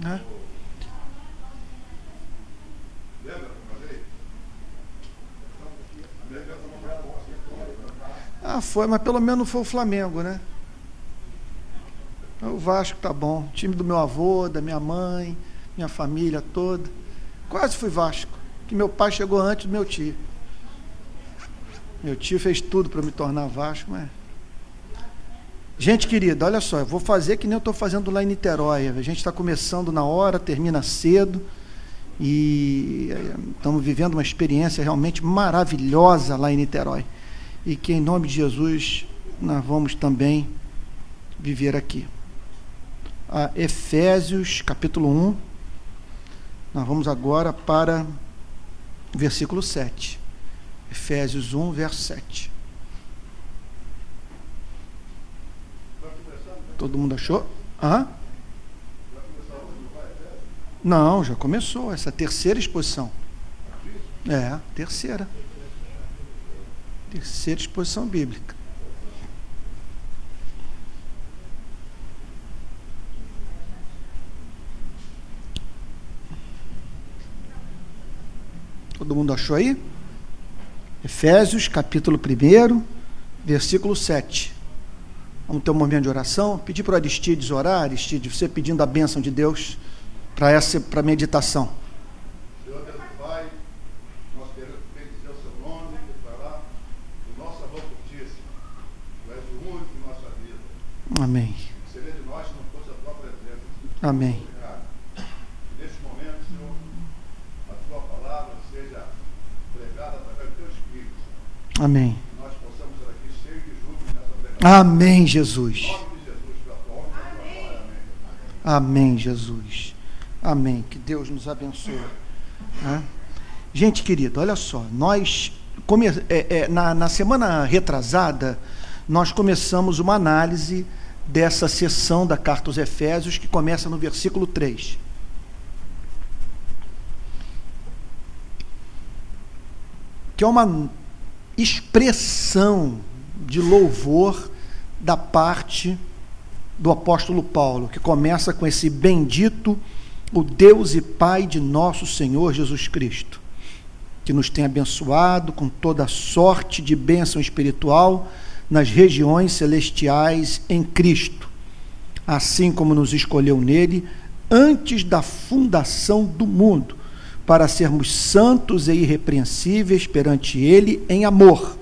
né? Ah, foi, mas pelo menos não foi o Flamengo, né? O Vasco tá bom. Time do meu avô, da minha mãe, minha família toda. Quase fui Vasco, que meu pai chegou antes do meu tio. Meu tio fez tudo para me tornar Vasco, mas... Gente querida, olha só, eu vou fazer que nem eu estou fazendo lá em Niterói. A gente está começando na hora, termina cedo, e estamos vivendo uma experiência realmente maravilhosa lá em Niterói. E que em nome de Jesus nós vamos também viver aqui. Efésios capítulo 1, nós vamos agora para o versículo 7. Efésios 1, verso 7. Todo mundo achou? Hã? Não, já começou, essa terceira exposição. Terceira exposição bíblica. Todo mundo achou aí? Efésios, capítulo 1, versículo 7. Vamos ter um momento de oração. Pedir para o Aristides orar. Aristides, você pedindo a bênção de Deus para a meditação. Senhor Deus e Pai, nós queremos bendizer o seu nome e falar do nosso amor por ti. Tu és o único em nossa vida. Amém. Seria de nós se não fosse a tua presença. Amém. Obrigado. Neste momento, Senhor, a tua palavra seja pregada através do teu Espírito. Amém. Que nós possamos ser aqui cheios de júbilo nessa pregação. Amém, Jesus. Em nome de Jesus, pela tua honra e pela tua glória. Amém. Amém, Jesus. Amém. Que Deus nos abençoe. Gente querida, olha só, nós na semana retrasada nós começamos uma análise dessa sessão da carta aos Efésios que começa no versículo 3. Que é uma expressão de louvor da parte do apóstolo Paulo, que começa com esse bendito o Deus e Pai de nosso Senhor Jesus Cristo, que nos tem abençoado com toda sorte de bênção espiritual nas regiões celestiais em Cristo, assim como nos escolheu nele antes da fundação do mundo, para sermos santos e irrepreensíveis perante ele em amor.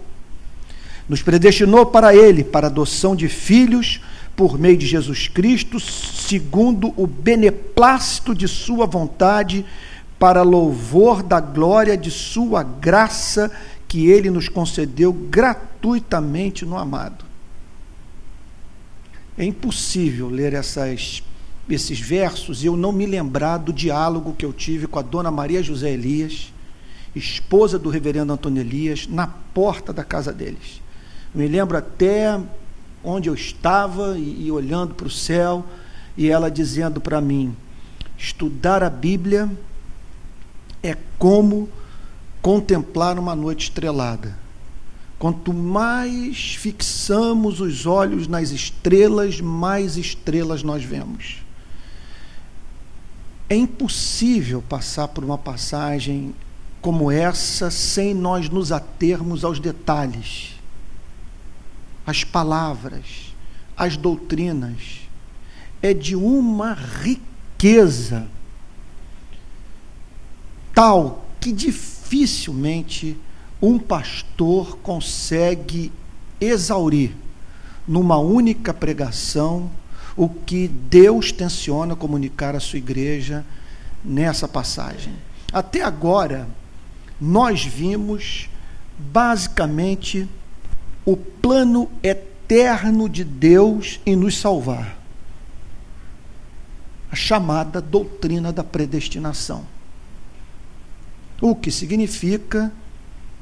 Nos predestinou para ele, para a adoção de filhos, por meio de Jesus Cristo, segundo o beneplácito de sua vontade, para louvor da glória de sua graça, que ele nos concedeu gratuitamente no amado. É impossível ler esses versos e eu não me lembrar do diálogo que eu tive com a dona Maria José Elias, esposa do reverendo Antônio Elias, na porta da casa deles. Eu me lembro até onde eu estava e olhando para o céu, e ela dizendo para mim: estudar a Bíblia é como contemplar uma noite estrelada. Quanto mais fixamos os olhos nas estrelas, mais estrelas nós vemos. É impossível passar por uma passagem como essa sem nós nos atermos aos detalhes, as palavras, as doutrinas. É de uma riqueza tal que dificilmente um pastor consegue exaurir numa única pregação o que Deus tenciona comunicar à sua igreja nessa passagem. Até agora, nós vimos basicamente o plano eterno de Deus em nos salvar. A chamada doutrina da predestinação. O que significa,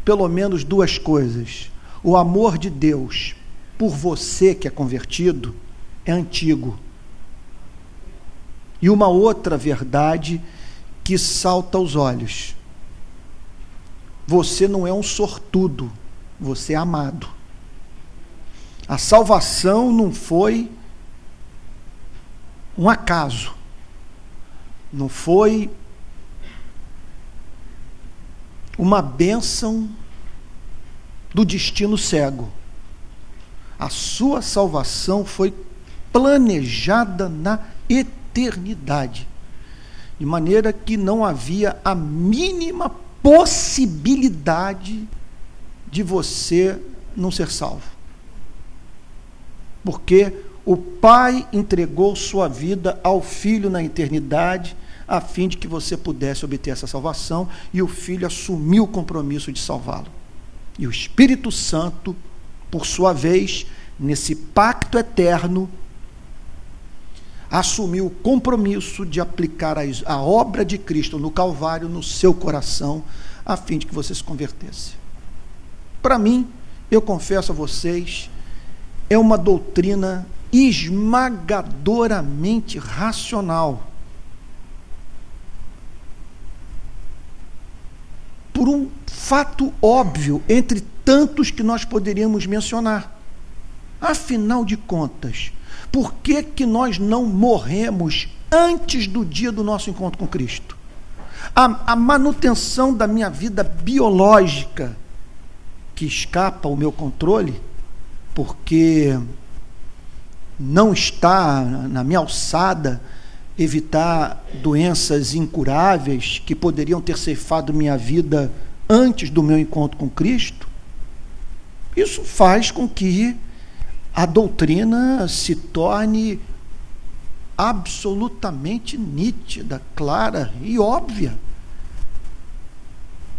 pelo menos, duas coisas. O amor de Deus por você que é convertido é antigo. E uma outra verdade que salta aos olhos. Você não é um sortudo, você é amado. A salvação não foi um acaso. Não foi uma bênção do destino cego. A sua salvação foi planejada na eternidade, de maneira que não havia a mínima possibilidade de você não ser salvo. Porque o Pai entregou sua vida ao Filho na eternidade, a fim de que você pudesse obter essa salvação, e o Filho assumiu o compromisso de salvá-lo. E o Espírito Santo, por sua vez, nesse pacto eterno, assumiu o compromisso de aplicar a obra de Cristo no Calvário no seu coração, a fim de que você se convertesse. Para mim, eu confesso a vocês, é uma doutrina esmagadoramente racional. Por um fato óbvio, entre tantos que nós poderíamos mencionar. Afinal de contas, por que que nós não morremos antes do dia do nosso encontro com Cristo? A manutenção da minha vida biológica, que escapa ao meu controle, porque não está na minha alçada evitar doenças incuráveis que poderiam ter ceifado minha vida antes do meu encontro com Cristo, isso faz com que a doutrina se torne absolutamente nítida, clara e óbvia.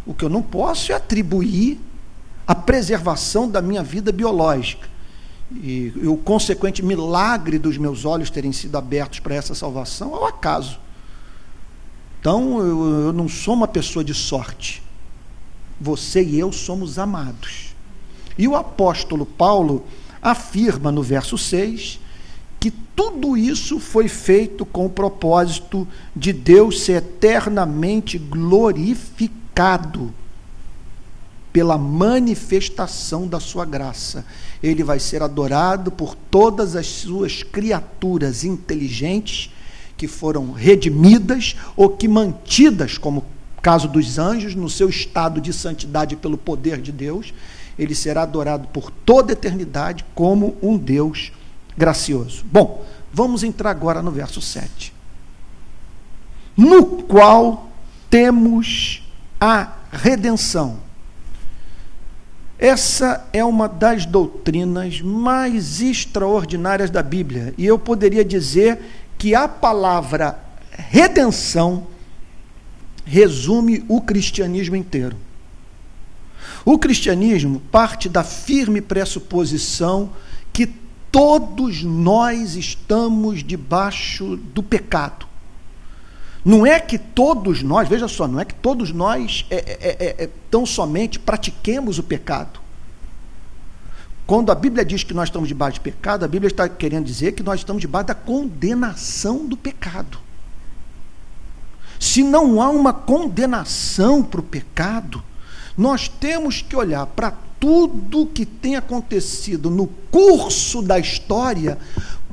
O que eu não posso é atribuir a preservação da minha vida biológica e o consequente milagre dos meus olhos terem sido abertos para essa salvação ao acaso. Então, eu não sou uma pessoa de sorte. Você e eu somos amados. E o apóstolo Paulo afirma no verso 6 que tudo isso foi feito com o propósito de Deus ser eternamente glorificado pela manifestação da sua graça. Ele vai ser adorado por todas as suas criaturas inteligentes que foram redimidas ou que mantidas, como caso dos anjos, no seu estado de santidade pelo poder de Deus. Ele será adorado por toda a eternidade como um Deus gracioso. Bom, vamos entrar agora no verso 7. No qual temos a redenção. Essa é uma das doutrinas mais extraordinárias da Bíblia. E eu poderia dizer que a palavra redenção resume o cristianismo inteiro. O cristianismo parte da firme pressuposição que todos nós estamos debaixo do pecado. Não é que todos nós, veja só, não é que todos nós tão somente pratiquemos o pecado. Quando a Bíblia diz que nós estamos debaixo de pecado, a Bíblia está querendo dizer que nós estamos debaixo da condenação do pecado. Se não há uma condenação para o pecado, nós temos que olhar para tudo que tem acontecido no curso da história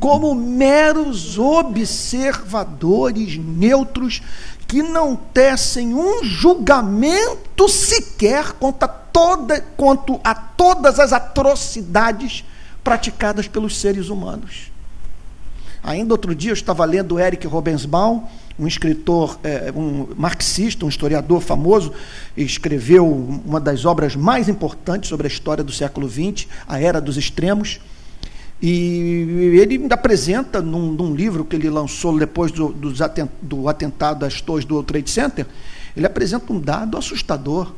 como meros observadores neutros que não tecem um julgamento sequer quanto a todas as atrocidades praticadas pelos seres humanos. Ainda outro dia eu estava lendo Eric Robensbaum, um escritor, um marxista, um historiador famoso, escreveu uma das obras mais importantes sobre a história do século XX, A Era dos Extremos, e ele apresenta num livro que ele lançou depois do atentado às torres do World Trade Center, ele apresenta um dado assustador,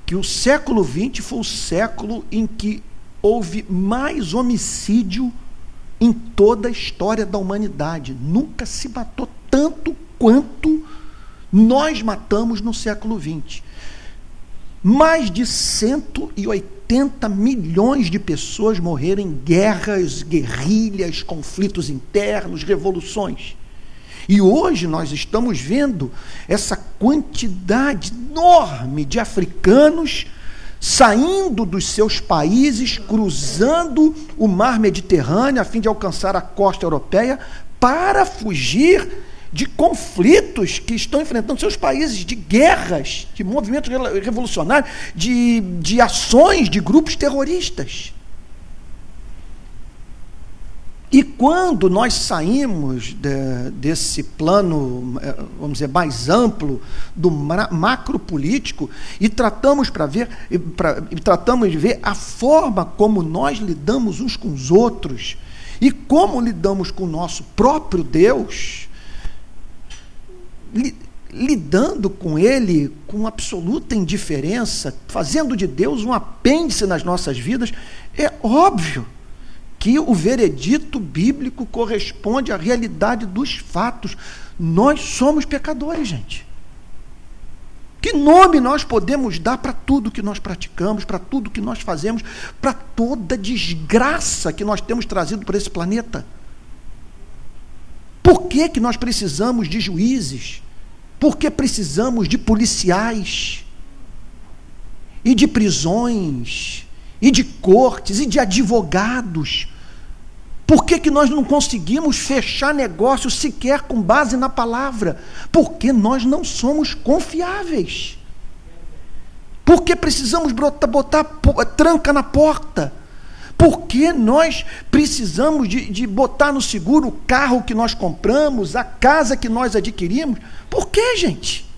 que o século XX foi o século em que houve mais homicídio em toda a história da humanidade. Nunca se matou tanto quanto nós matamos no século XX. Mais de 180 milhões de pessoas morreram em guerras, guerrilhas, conflitos internos, revoluções. E hoje nós estamos vendo essa quantidade enorme de africanos saindo dos seus países, cruzando o mar Mediterrâneo a fim de alcançar a costa europeia para fugir de conflitos que estão enfrentando seus países, de guerras, de movimentos revolucionários, de ações de grupos terroristas. E quando nós saímos desse plano, vamos dizer, mais amplo, do macro político, e tratamos de ver a forma como nós lidamos uns com os outros, e como lidamos com o nosso próprio Deus, lidando com Ele com absoluta indiferença, fazendo de Deus um apêndice nas nossas vidas, é óbvio que o veredito bíblico corresponde à realidade dos fatos. Nós somos pecadores, gente. Que nome nós podemos dar para tudo que nós praticamos, para tudo que nós fazemos, para toda desgraça que nós temos trazido para esse planeta? Por que que nós precisamos de juízes? Por que precisamos de policiais? E de prisões? E de cortes? E de advogados? Por que que nós não conseguimos fechar negócio sequer com base na palavra? Porque nós não somos confiáveis. Por que precisamos botar tranca na porta? Por que nós precisamos de botar no seguro o carro que nós compramos, a casa que nós adquirimos? Por que, gente?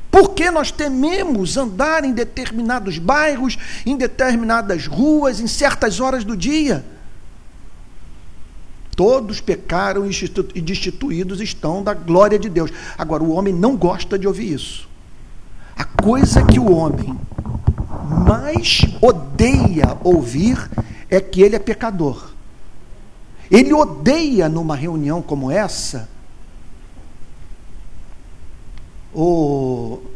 Por que nós tememos andar em determinados bairros, em determinadas ruas, em certas horas do dia? Todos pecaram e destituídos estão da glória de Deus. Agora, o homem não gosta de ouvir isso. A coisa que o homem mais odeia ouvir é que ele é pecador. Ele odeia, numa reunião como essa, ou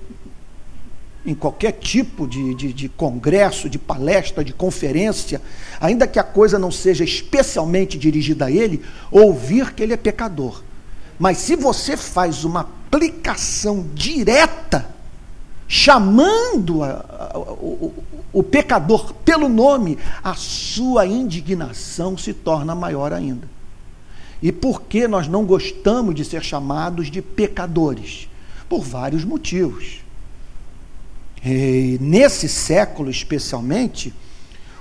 em qualquer tipo de congresso, de palestra, de conferência, ainda que a coisa não seja especialmente dirigida a ele, ouvir que ele é pecador. Mas se você faz uma aplicação direta, chamando o pecador pelo nome, a sua indignação se torna maior ainda. E por que nós não gostamos de ser chamados de pecadores? Por vários motivos. E nesse século especialmente,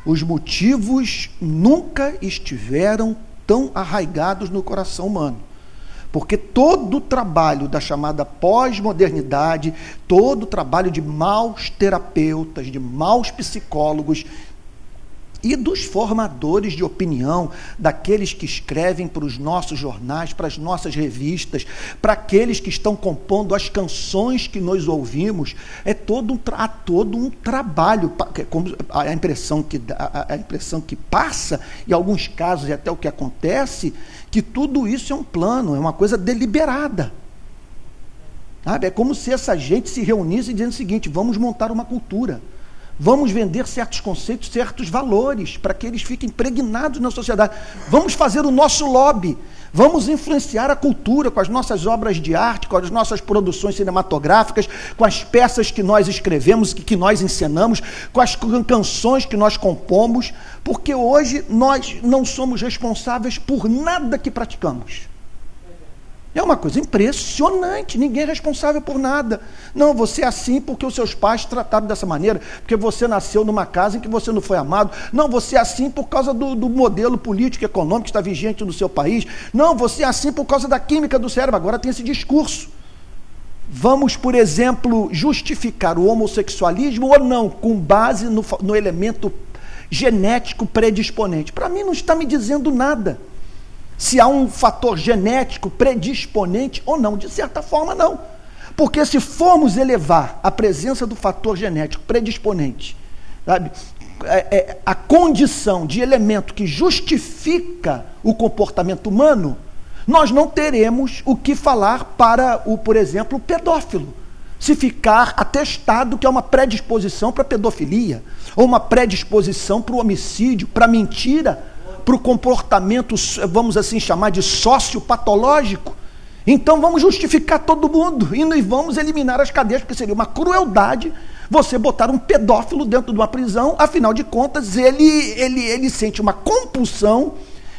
os motivos nunca estiveram tão arraigados no coração humano. Porque todo o trabalho da chamada pós-modernidade, todo o trabalho de maus terapeutas, de maus psicólogos e dos formadores de opinião, daqueles que escrevem para os nossos jornais, para as nossas revistas, para aqueles que estão compondo as canções que nós ouvimos, há todo um trabalho, como a impressão que passa, em alguns casos, e até o que acontece, que tudo isso é um plano, é uma coisa deliberada. Sabe? É como se essa gente se reunisse dizendo o seguinte: vamos montar uma cultura. Vamos vender certos conceitos, certos valores, para que eles fiquem impregnados na sociedade. Vamos fazer o nosso lobby. Vamos influenciar a cultura com as nossas obras de arte, com as nossas produções cinematográficas, com as peças que nós escrevemos, que nós encenamos, com as canções que nós compomos, porque hoje nós não somos responsáveis por nada que praticamos. É uma coisa impressionante, ninguém é responsável por nada. Não, você é assim porque os seus pais trataram dessa maneira, porque você nasceu numa casa em que você não foi amado. Não, você é assim por causa do modelo político e econômico que está vigente no seu país. Não, você é assim por causa da química do cérebro. Agora tem esse discurso. Vamos, por exemplo, justificar o homossexualismo ou não, com base no elemento genético predisponente. Para mim não está me dizendo nada. Se há um fator genético predisponente ou não, de certa forma não. Porque se formos elevar a presença do fator genético predisponente, sabe, a condição de elemento que justifica o comportamento humano, nós não teremos o que falar para, por exemplo, o pedófilo. Se ficar atestado que é uma predisposição para a pedofilia, ou uma predisposição para o homicídio, para a mentira, para o comportamento, vamos assim chamar de sociopatológico, então vamos justificar todo mundo e vamos eliminar as cadeias, porque seria uma crueldade você botar um pedófilo dentro de uma prisão. Afinal de contas, ele sente uma compulsão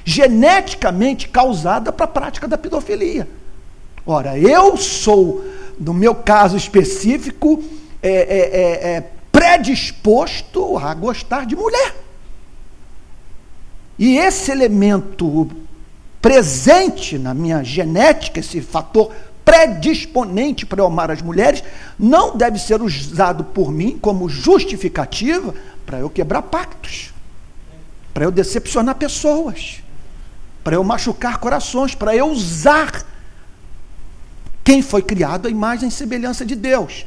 geneticamente causada para a prática da pedofilia. Ora, eu sou, no meu caso específico, predisposto a gostar de mulher. E esse elemento presente na minha genética, esse fator predisponente para eu amar as mulheres, não deve ser usado por mim como justificativa para eu quebrar pactos, para eu decepcionar pessoas, para eu machucar corações, para eu usar quem foi criado à imagem e semelhança de Deus.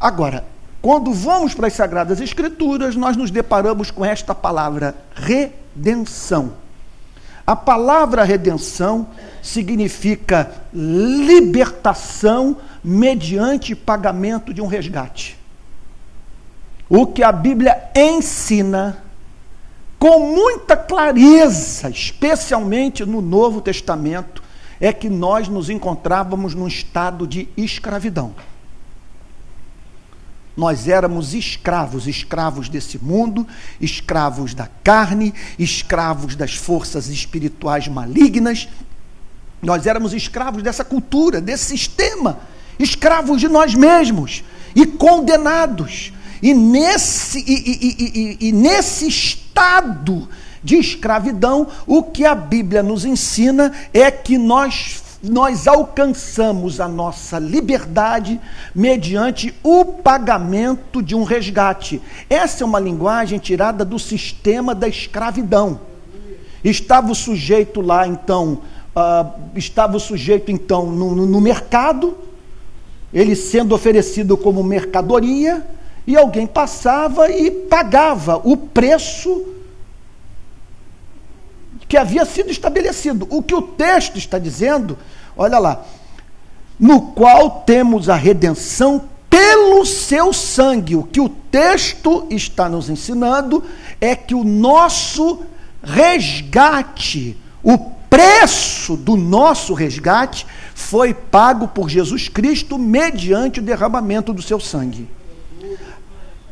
Agora, quando vamos para as Sagradas Escrituras, nós nos deparamos com esta palavra, redenção. A palavra redenção significa libertação mediante pagamento de um resgate. O que a Bíblia ensina com muita clareza, especialmente no Novo Testamento, é que nós nos encontrávamos num estado de escravidão. Nós éramos escravos desse mundo, escravos da carne, escravos das forças espirituais malignas. Nós éramos escravos dessa cultura, desse sistema, escravos de nós mesmos e condenados. E nesse estado de escravidão, o que a Bíblia nos ensina é que nós alcançamos a nossa liberdade mediante o pagamento de um resgate. Essa é uma linguagem tirada do sistema da escravidão. Estava o sujeito lá, então, no mercado, ele sendo oferecido como mercadoria, e alguém passava e pagava o preço que havia sido estabelecido. O que o texto está dizendo, olha lá, no qual temos a redenção pelo seu sangue. O que o texto está nos ensinando é que o nosso resgate, o preço do nosso resgate, foi pago por Jesus Cristo mediante o derramamento do seu sangue.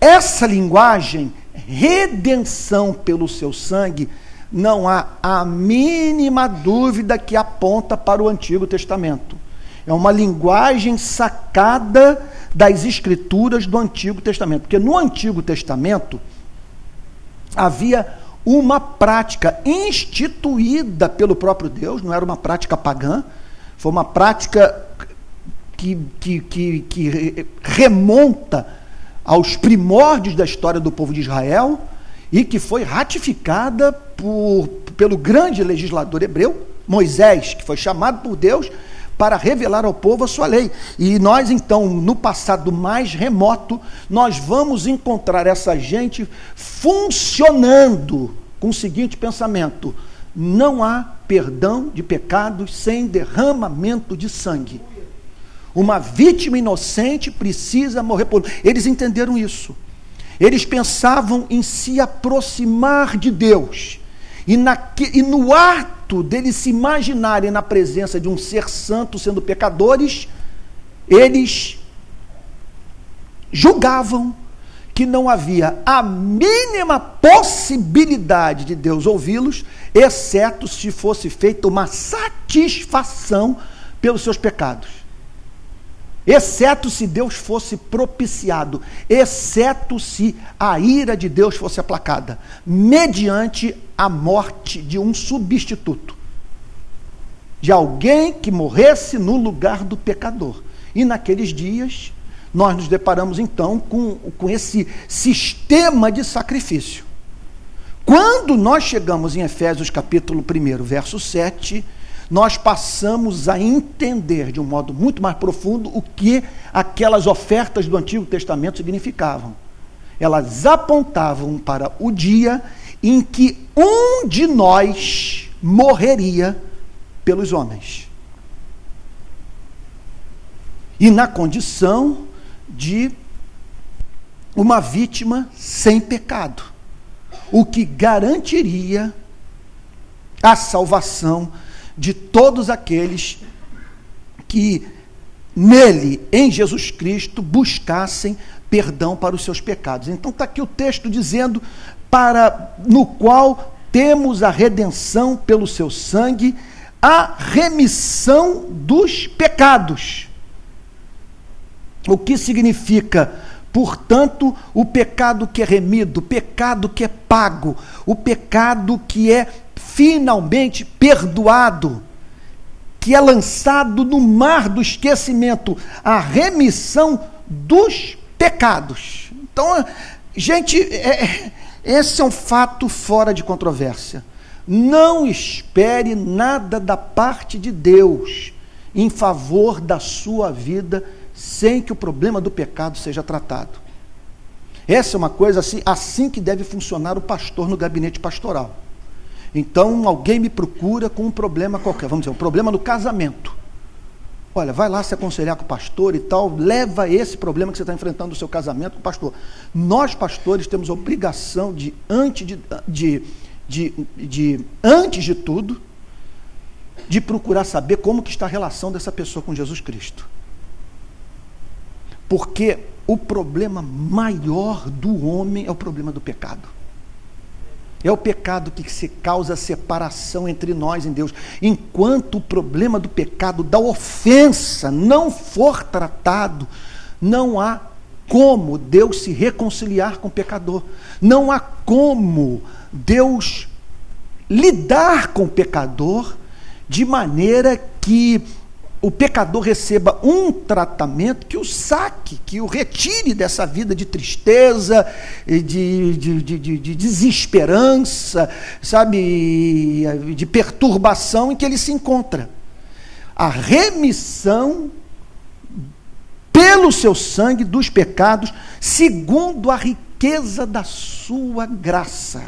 Essa linguagem, redenção pelo seu sangue, não há a mínima dúvida que aponta para o Antigo Testamento. É uma linguagem sacada das Escrituras do Antigo Testamento. Porque no Antigo Testamento havia uma prática instituída pelo próprio Deus, não era uma prática pagã, foi uma prática que remonta aos primórdios da história do povo de Israel e que foi ratificada pelo grande legislador hebreu, Moisés, que foi chamado por Deus para revelar ao povo a sua lei. E nós, então, no passado mais remoto, nós vamos encontrar essa gente funcionando com o seguinte pensamento: não há perdão de pecados sem derramamento de sangue. Uma vítima inocente precisa morrer por... Eles entenderam isso. Eles pensavam em se aproximar de Deus. E no ato deles se imaginarem na presença de um ser santo, sendo pecadores, eles julgavam que não havia a mínima possibilidade de Deus ouvi-los, exceto se fosse feita uma satisfação pelos seus pecados. Exceto se Deus fosse propiciado, exceto se a ira de Deus fosse aplacada, mediante a morte de um substituto, de alguém que morresse no lugar do pecador. E naqueles dias, nós nos deparamos então com esse sistema de sacrifício. Quando nós chegamos em Efésios capítulo 1, verso 7, nós passamos a entender de um modo muito mais profundo o que aquelas ofertas do Antigo Testamento significavam. Elas apontavam para o dia em que um de nós morreria pelos homens. E na condição de uma vítima sem pecado, o que garantiria a salvação de todos aqueles que nele, em Jesus Cristo, buscassem perdão para os seus pecados. Então está aqui o texto dizendo, no qual temos a redenção pelo seu sangue, a remissão dos pecados. O que significa, portanto, o pecado que é remido, o pecado que é pago, o pecado que é finalmente perdoado, que é lançado no mar do esquecimento, a remissão dos pecados. Então, gente, esse é um fato fora de controvérsia. Não espere nada da parte de Deus em favor da sua vida sem que o problema do pecado seja tratado. Essa é uma coisa assim que deve funcionar o pastor no gabinete pastoral. Então, alguém me procura com um problema qualquer, vamos dizer, um problema no casamento. Olha, vai lá se aconselhar com o pastor e tal, leva esse problema que você está enfrentando no seu casamento com o pastor. Nós, pastores, temos a obrigação de, antes de tudo, de procurar saber como que está a relação dessa pessoa com Jesus Cristo. Porque o problema maior do homem é o problema do pecado. É o pecado que se causa separação entre nós e Deus. Enquanto o problema do pecado, da ofensa, não for tratado, não há como Deus se reconciliar com o pecador. Não há como Deus lidar com o pecador de maneira que o pecador receba um tratamento que o saque, que o retire dessa vida de tristeza, de desesperança, sabe, de perturbação em que ele se encontra. A remissão pelo seu sangue dos pecados, segundo a riqueza da sua graça.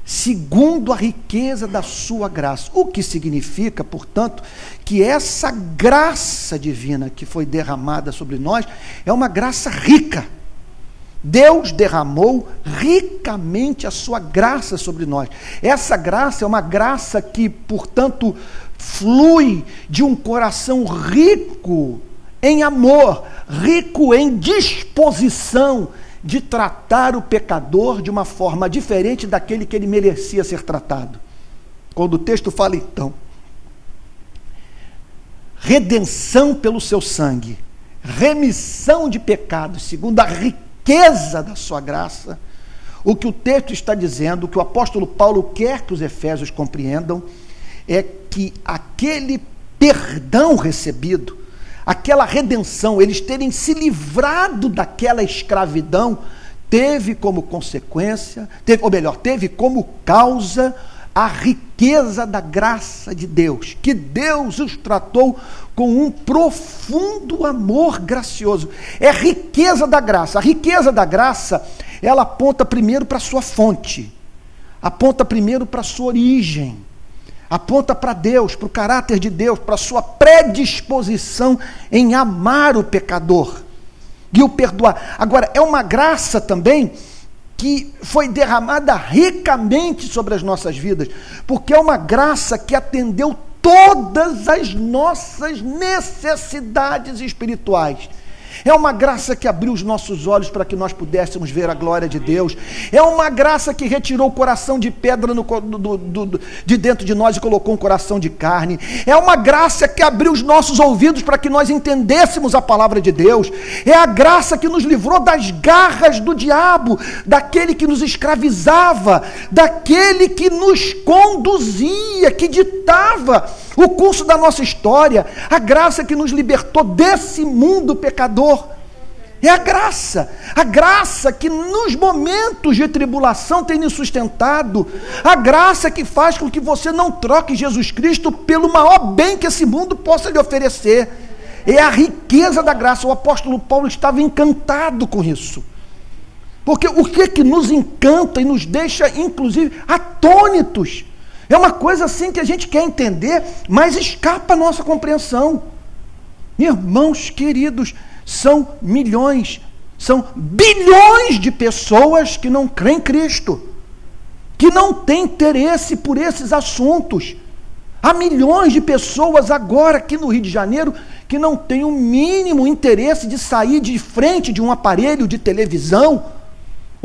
Segundo a riqueza da sua graça. O que significa, portanto, que essa graça divina que foi derramada sobre nós é uma graça rica. Deus derramou ricamente a sua graça sobre nós. Essa graça é uma graça que, portanto, flui de um coração rico em amor, rico em disposição de tratar o pecador de uma forma diferente daquele que ele merecia ser tratado. Quando o texto fala, então, redenção pelo seu sangue, remissão de pecados, segundo a riqueza da sua graça, o que o texto está dizendo, o que o apóstolo Paulo quer que os efésios compreendam, é que aquele perdão recebido, aquela redenção, eles terem se livrado daquela escravidão, teve como consequência, teve como causa a riqueza da graça de Deus, que Deus os tratou com um profundo amor gracioso. É riqueza da graça. A riqueza da graça, ela aponta primeiro para a sua fonte, aponta primeiro para a sua origem, aponta para Deus, para o caráter de Deus, para a sua predisposição em amar o pecador e o perdoar. Agora, é uma graça também que foi derramada ricamente sobre as nossas vidas, porque é uma graça que atendeu todas as nossas necessidades espirituais. É uma graça que abriu os nossos olhos para que nós pudéssemos ver a glória de Deus. É uma graça que retirou o coração de pedra de dentro de nós e colocou um coração de carne. É uma graça que abriu os nossos ouvidos para que nós entendêssemos a palavra de Deus. É a graça que nos livrou das garras do diabo, daquele que nos escravizava, daquele que nos conduzia, que ditava o curso da nossa história. A graça que nos libertou desse mundo pecador. É a graça que nos momentos de tribulação tem nos sustentado, a graça que faz com que você não troque Jesus Cristo pelo maior bem que esse mundo possa lhe oferecer. É a riqueza da graça. O apóstolo Paulo estava encantado com isso, porque o que nos encanta e nos deixa inclusive atônitos, é uma coisa assim que a gente quer entender, mas escapa a nossa compreensão. Irmãos queridos, são milhões, são bilhões de pessoas que não creem em Cristo, que não têm interesse por esses assuntos. Há milhões de pessoas agora aqui no Rio de Janeiro que não têm o mínimo interesse de sair de frente de um aparelho de televisão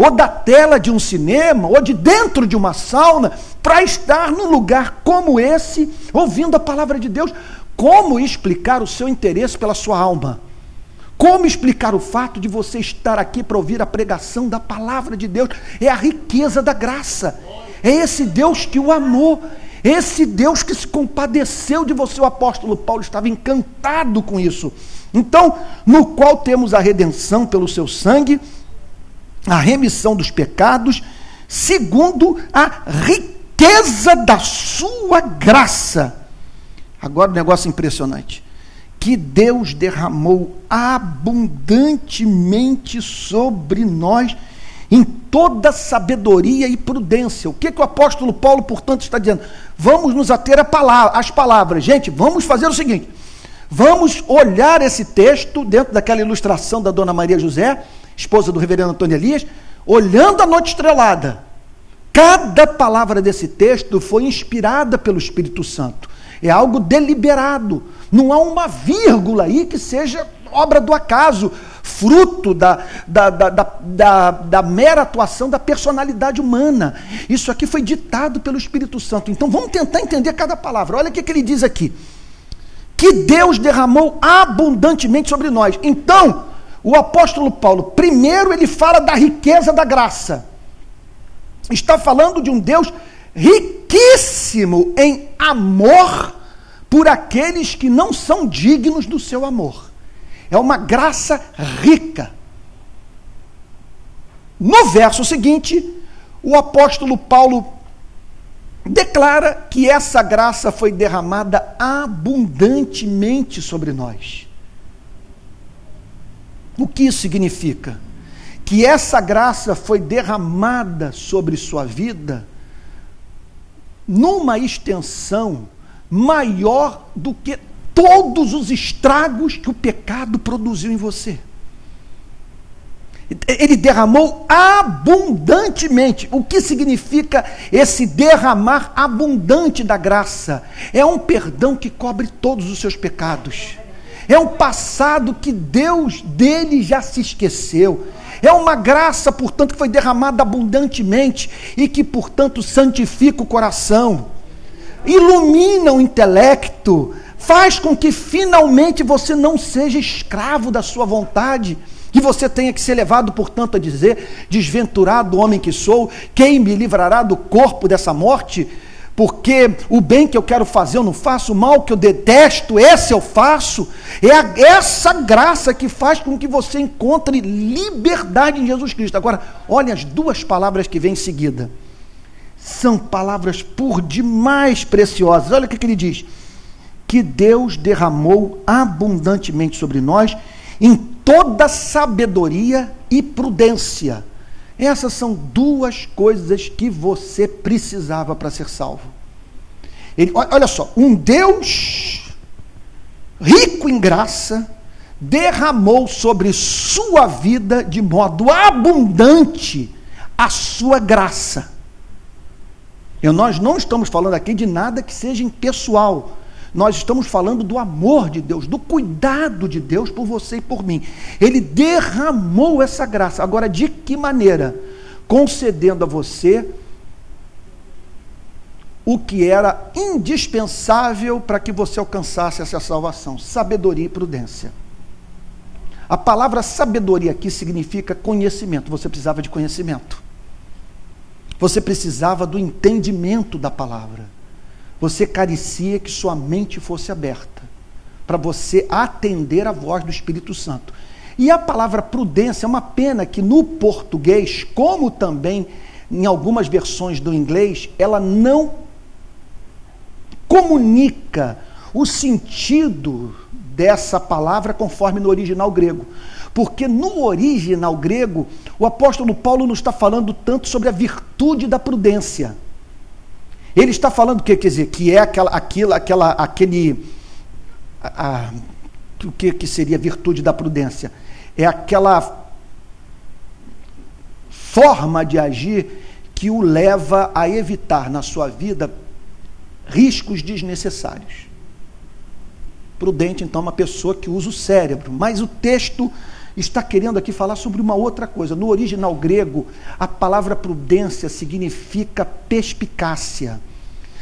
ou da tela de um cinema, ou de dentro de uma sauna, para estar num lugar como esse, ouvindo a palavra de Deus. Como explicar o seu interesse pela sua alma? Como explicar o fato de você estar aqui para ouvir a pregação da palavra de Deus? É a riqueza da graça. É esse Deus que o amou. Esse Deus que se compadeceu de você. O apóstolo Paulo estava encantado com isso. Então, no qual temos a redenção pelo seu sangue, a remissão dos pecados, segundo a riqueza da sua graça. Agora, um negócio impressionante. Que Deus derramou abundantemente sobre nós em toda sabedoria e prudência. O que o apóstolo Paulo, portanto, está dizendo? Vamos nos ater às palavras. Gente, vamos fazer o seguinte. Vamos olhar esse texto dentro daquela ilustração da dona Maria José, esposa do reverendo Antônio Elias, olhando a noite estrelada. Cada palavra desse texto foi inspirada pelo Espírito Santo. É algo deliberado. Não há uma vírgula aí que seja obra do acaso, fruto da mera atuação da personalidade humana. Isso aqui foi ditado pelo Espírito Santo. Então vamos tentar entender cada palavra. Olha o que ele diz aqui. Que Deus derramou abundantemente sobre nós. Então, o apóstolo Paulo, primeiro ele fala da riqueza da graça. Está falando de um Deus riquíssimo em amor por aqueles que não são dignos do seu amor. É uma graça rica. No verso seguinte, o apóstolo Paulo declara que essa graça foi derramada abundantemente sobre nós. O que isso significa? Que essa graça foi derramada sobre sua vida numa extensão maior do que todos os estragos que o pecado produziu em você. Ele derramou abundantemente. O que significa esse derramar abundante da graça? É um perdão que cobre todos os seus pecados. É um passado que Deus dele já se esqueceu. É uma graça, portanto, que foi derramada abundantemente e que, portanto, santifica o coração, ilumina o intelecto, faz com que finalmente você não seja escravo da sua vontade, que você tenha que ser levado, portanto, a dizer: desventurado homem que sou, quem me livrará do corpo dessa morte? Porque o bem que eu quero fazer eu não faço, o mal que eu detesto, esse eu faço. É essa graça que faz com que você encontre liberdade em Jesus Cristo. Agora, olha as duas palavras que vêm em seguida. São palavras por demais preciosas. Olha o que ele diz. Que Deus derramou abundantemente sobre nós em toda sabedoria e prudência. Essas são duas coisas que você precisava para ser salvo. Olha só, um Deus rico em graça derramou sobre sua vida de modo abundante a sua graça. Nós não estamos falando aqui de nada que seja impessoal. Nós estamos falando do amor de Deus, do cuidado de Deus por você e por mim. Ele derramou essa graça. Agora, de que maneira? Concedendo a você o que era indispensável para que você alcançasse essa salvação: sabedoria e prudência. A palavra sabedoria aqui significa conhecimento. Você precisava de conhecimento. Você precisava do entendimento da palavra. Você carecia que sua mente fosse aberta para você atender a voz do Espírito Santo. E a palavra prudência é uma pena que no português, como também em algumas versões do inglês, ela não comunica o sentido dessa palavra conforme no original grego. Porque no original grego, o apóstolo Paulo não está falando tanto sobre a virtude da prudência. Ele está falando o que quer dizer? Que é o que seria a virtude da prudência? É aquela forma de agir que o leva a evitar na sua vida riscos desnecessários. Prudente, então, é uma pessoa que usa o cérebro, mas o texto está querendo aqui falar sobre uma outra coisa. No original grego, a palavra prudência significa perspicácia.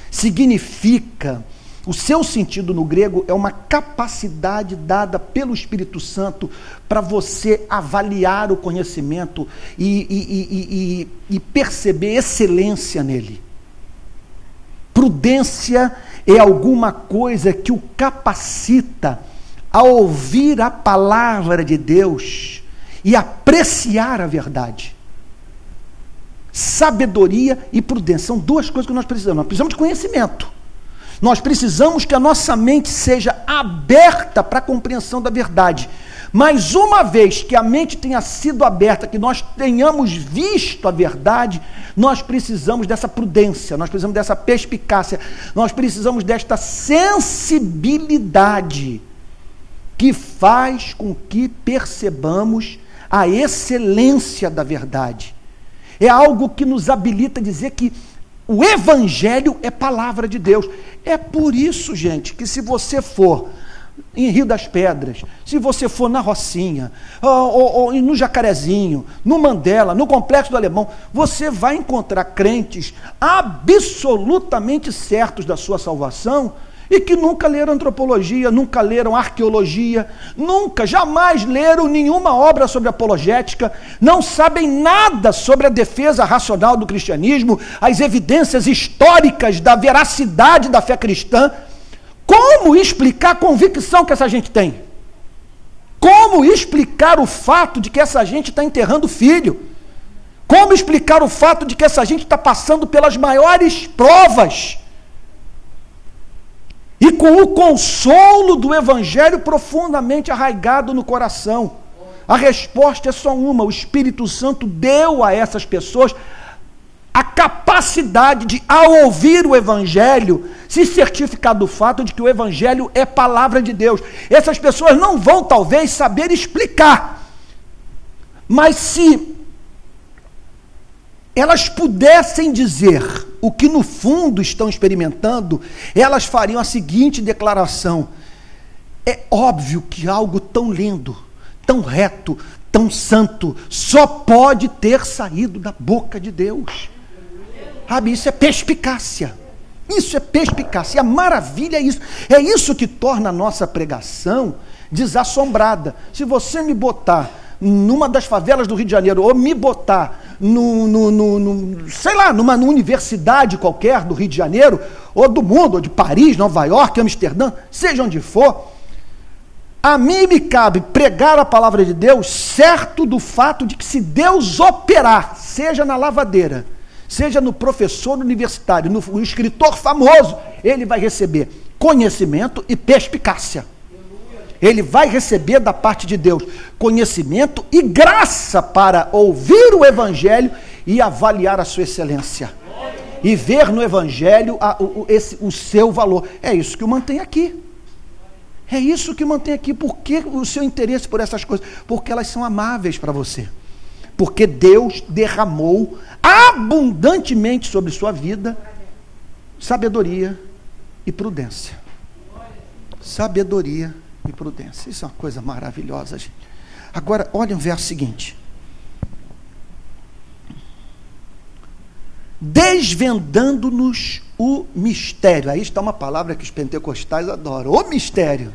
Significa, o seu sentido no grego é uma capacidade dada pelo Espírito Santo para você avaliar o conhecimento e perceber excelência nele. Prudência é alguma coisa que o capacita a ouvir a palavra de Deus e apreciar a verdade. Sabedoria e prudência são duas coisas que nós precisamos. Nós precisamos de conhecimento. Nós precisamos que a nossa mente seja aberta para a compreensão da verdade. Mas uma vez que a mente tenha sido aberta, que nós tenhamos visto a verdade, nós precisamos dessa prudência, nós precisamos dessa perspicácia, nós precisamos desta sensibilidade que faz com que percebamos a excelência da verdade. É algo que nos habilita a dizer que o Evangelho é palavra de Deus. É por isso, gente, que se você for em Rio das Pedras, se você for na Rocinha, ou no Jacarezinho, no Mandela, no Complexo do Alemão, você vai encontrar crentes absolutamente certos da sua salvação e que nunca leram antropologia, nunca leram arqueologia, jamais leram nenhuma obra sobre apologética, não sabem nada sobre a defesa racional do cristianismo, as evidências históricas da veracidade da fé cristã. Como explicar a convicção que essa gente tem? Como explicar o fato de que essa gente está enterrando filho? Como explicar o fato de que essa gente está passando pelas maiores provas? E com o consolo do Evangelho profundamente arraigado no coração. A resposta é só uma: o Espírito Santo deu a essas pessoas a capacidade de, ao ouvir o Evangelho, se certificar do fato de que o Evangelho é palavra de Deus. Essas pessoas não vão, talvez, saber explicar, mas se elas pudessem dizer o que no fundo estão experimentando, elas fariam a seguinte declaração: é óbvio que algo tão lindo, tão reto, tão santo, só pode ter saído da boca de Deus. Sabe, isso é perspicácia. Isso é perspicácia. E a maravilha é isso. É isso que torna a nossa pregação desassombrada. Se você me botar numa das favelas do Rio de Janeiro, ou me botar sei lá, numa universidade qualquer do Rio de Janeiro, ou do mundo, ou de Paris, Nova York, Amsterdã, seja onde for, a mim me cabe pregar a palavra de Deus, certo do fato de que se Deus operar, seja na lavadeira, seja no professor universitário, no escritor famoso, ele vai receber conhecimento e perspicácia. Ele vai receber da parte de Deus conhecimento e graça para ouvir o Evangelho e avaliar a sua excelência. E ver no Evangelho o seu valor. É isso que o mantém aqui. É isso que o mantém aqui. Por que o seu interesse por essas coisas? Porque elas são amáveis para você. Porque Deus derramou abundantemente sobre sua vida sabedoria e prudência. Sabedoria e prudência. Isso é uma coisa maravilhosa, gente. Agora, olha o verso seguinte. Desvendando-nos o mistério. Aí está uma palavra que os pentecostais adoram. O mistério.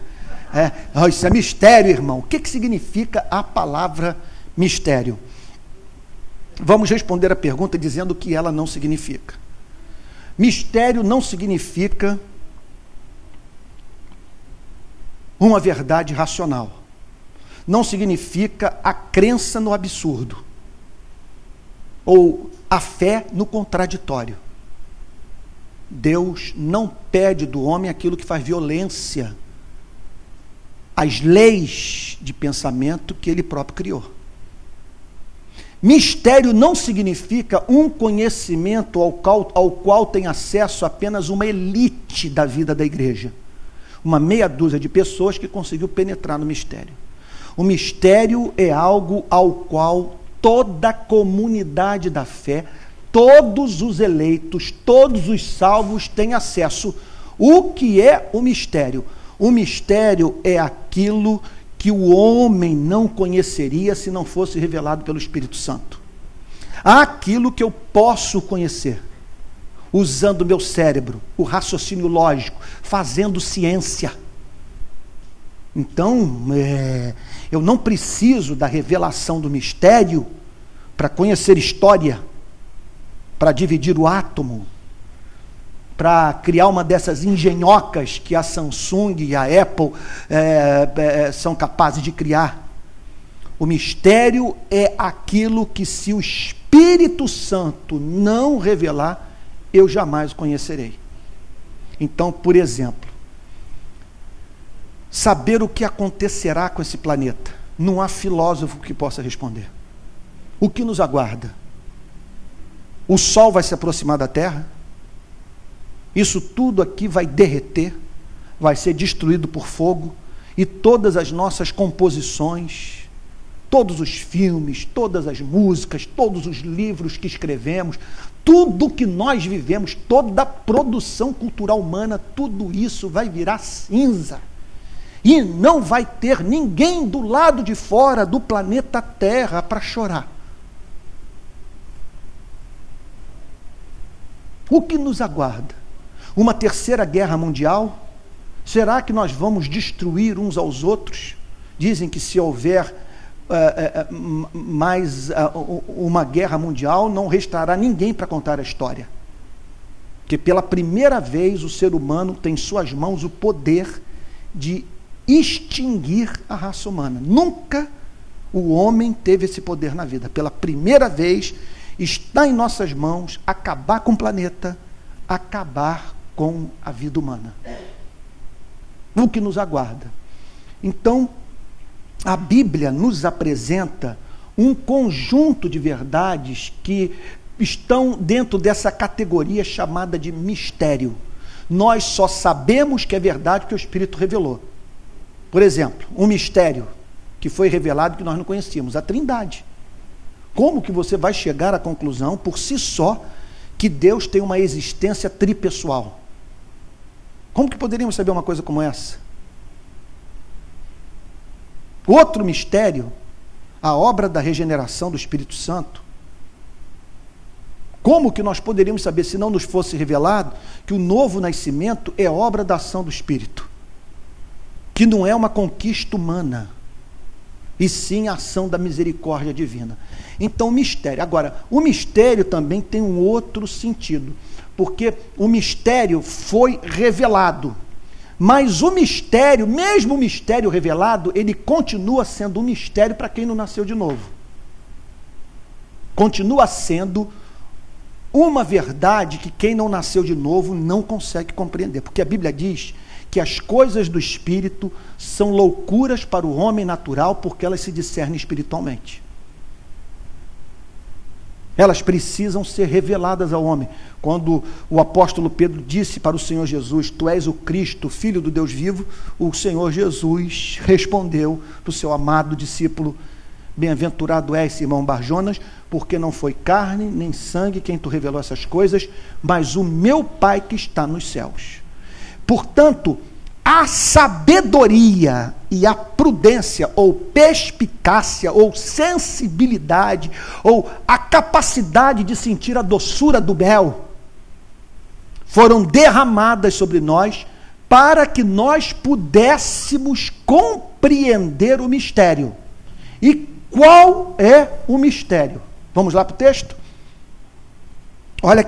Isso é mistério, irmão. O que significa a palavra mistério? Vamos responder a pergunta dizendo o que ela não significa. Mistério não significa uma verdade racional. Não significa a crença no absurdo. Ou a fé no contraditório. Deus não pede do homem aquilo que faz violência às leis de pensamento que ele próprio criou. Mistério não significa um conhecimento ao qual tem acesso apenas uma elite da vida da igreja. Uma meia dúzia de pessoas que conseguiu penetrar no mistério. O mistério é algo ao qual toda a comunidade da fé, todos os eleitos, todos os salvos têm acesso. O que é o mistério? O mistério é aquilo que o homem não conheceria se não fosse revelado pelo Espírito Santo. Há aquilo que eu posso conhecer, usando o meu cérebro, o raciocínio lógico, fazendo ciência. Então, eu não preciso da revelação do mistério para conhecer história, para dividir o átomo, para criar uma dessas engenhocas que a Samsung e a Apple são capazes de criar. O mistério é aquilo que, se o Espírito Santo não revelar, eu jamais o conhecerei. Então, por exemplo, saber o que acontecerá com esse planeta, não há filósofo que possa responder. O que nos aguarda? O Sol vai se aproximar da Terra? Isso tudo aqui vai derreter, vai ser destruído por fogo, e todas as nossas composições, todos os filmes, todas as músicas, todos os livros que escrevemos, tudo que nós vivemos, toda a produção cultural humana, tudo isso vai virar cinza. E não vai ter ninguém do lado de fora do planeta Terra para chorar. O que nos aguarda? Uma terceira guerra mundial? Será que nós vamos destruir uns aos outros? Dizem que se houver mais uma guerra mundial, não restará ninguém para contar a história. Que pela primeira vez o ser humano tem em suas mãos o poder de extinguir a raça humana. Nunca o homem teve esse poder na vida. Pela primeira vez está em nossas mãos acabar com o planeta, acabar com a vida humana. O que nos aguarda? Então, a Bíblia nos apresenta um conjunto de verdades que estão dentro dessa categoria chamada de mistério. Nós só sabemos que é verdade porque o Espírito revelou. Por exemplo, um mistério que foi revelado que nós não conhecíamos, a Trindade. Como que você vai chegar à conclusão, por si só, que Deus tem uma existência tripessoal? Como que poderíamos saber uma coisa como essa? Outro mistério, a obra da regeneração do Espírito Santo. Como que nós poderíamos saber, se não nos fosse revelado, que o novo nascimento é obra da ação do Espírito? Que não é uma conquista humana, e sim a ação da misericórdia divina. Então, o mistério. Agora, o mistério também tem um outro sentido, porque o mistério foi revelado, mas o mistério, mesmo o mistério revelado, ele continua sendo um mistério para quem não nasceu de novo. Continua sendo uma verdade que quem não nasceu de novo não consegue compreender, porque a Bíblia diz que as coisas do Espírito são loucuras para o homem natural, porque elas se discernem espiritualmente. Elas precisam ser reveladas ao homem. Quando o apóstolo Pedro disse para o Senhor Jesus: Tu és o Cristo, Filho do Deus vivo, o Senhor Jesus respondeu para o seu amado discípulo: Bem-aventurado és, Simão Barjonas, porque não foi carne nem sangue quem tu revelou essas coisas, mas o meu Pai que está nos céus. Portanto, a sabedoria e a prudência, ou perspicácia, ou sensibilidade, ou a capacidade de sentir a doçura do mel, foram derramadas sobre nós para que nós pudéssemos compreender o mistério. E qual é o mistério? Vamos lá para o texto? Olha o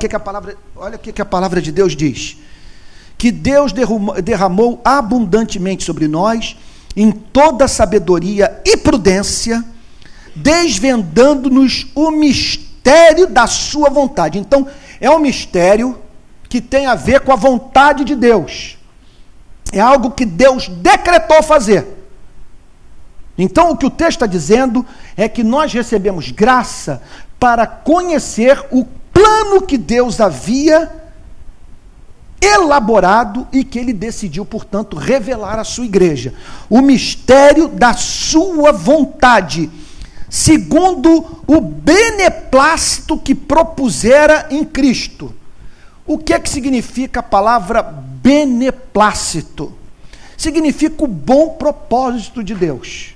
que a palavra de Deus diz. Que Deus derramou abundantemente sobre nós, em toda sabedoria e prudência, desvendando-nos o mistério da sua vontade. Então, é um mistério que tem a ver com a vontade de Deus. É algo que Deus decretou fazer. Então, o que o texto está dizendo é que nós recebemos graça para conhecer o plano que Deus havia elaborado e que ele decidiu, portanto, revelar à sua igreja. O mistério da sua vontade, segundo o beneplácito que propusera em Cristo. O que é que significa a palavra beneplácito? significa o bom propósito de Deus.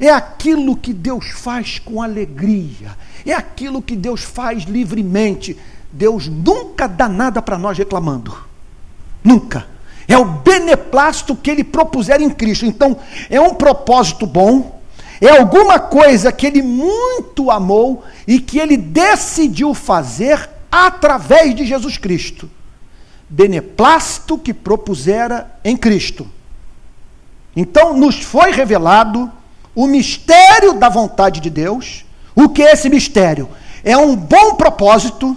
É aquilo que Deus faz com alegria, é aquilo que Deus faz livremente. Deus nunca dá nada para nós reclamando, nunca. É o beneplácito que Ele propuser em Cristo. Então, é um propósito bom, é alguma coisa que Ele muito amou e que Ele decidiu fazer através de Jesus Cristo. Beneplácito que propusera em Cristo. Então, nos foi revelado o mistério da vontade de Deus. O que é esse mistério? É um bom propósito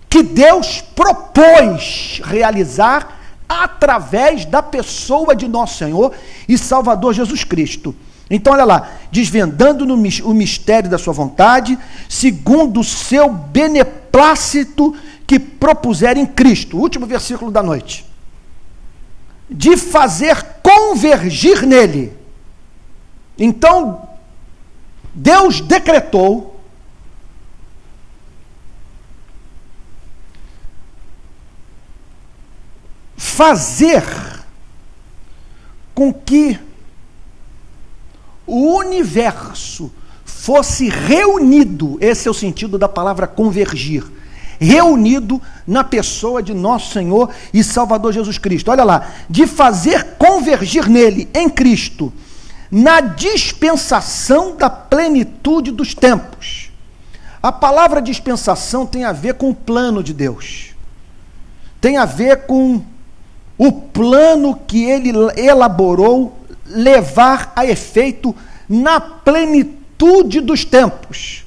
que Deus propôs realizar através da pessoa de nosso Senhor e Salvador Jesus Cristo. Então, olha lá, desvendando o mistério da sua vontade, segundo o seu beneplácito que propuser em Cristo. Último versículo da noite. De fazer convergir nele. Então, Deus decretou fazer com que o universo fosse reunido, esse é o sentido da palavra convergir, reunido na pessoa de nosso Senhor e Salvador Jesus Cristo. Olha lá, de fazer convergir nele, em Cristo, na dispensação da plenitude dos tempos. A palavra dispensação tem a ver com o plano de Deus, tem a ver com o plano que Ele elaborou levar a efeito na plenitude dos tempos.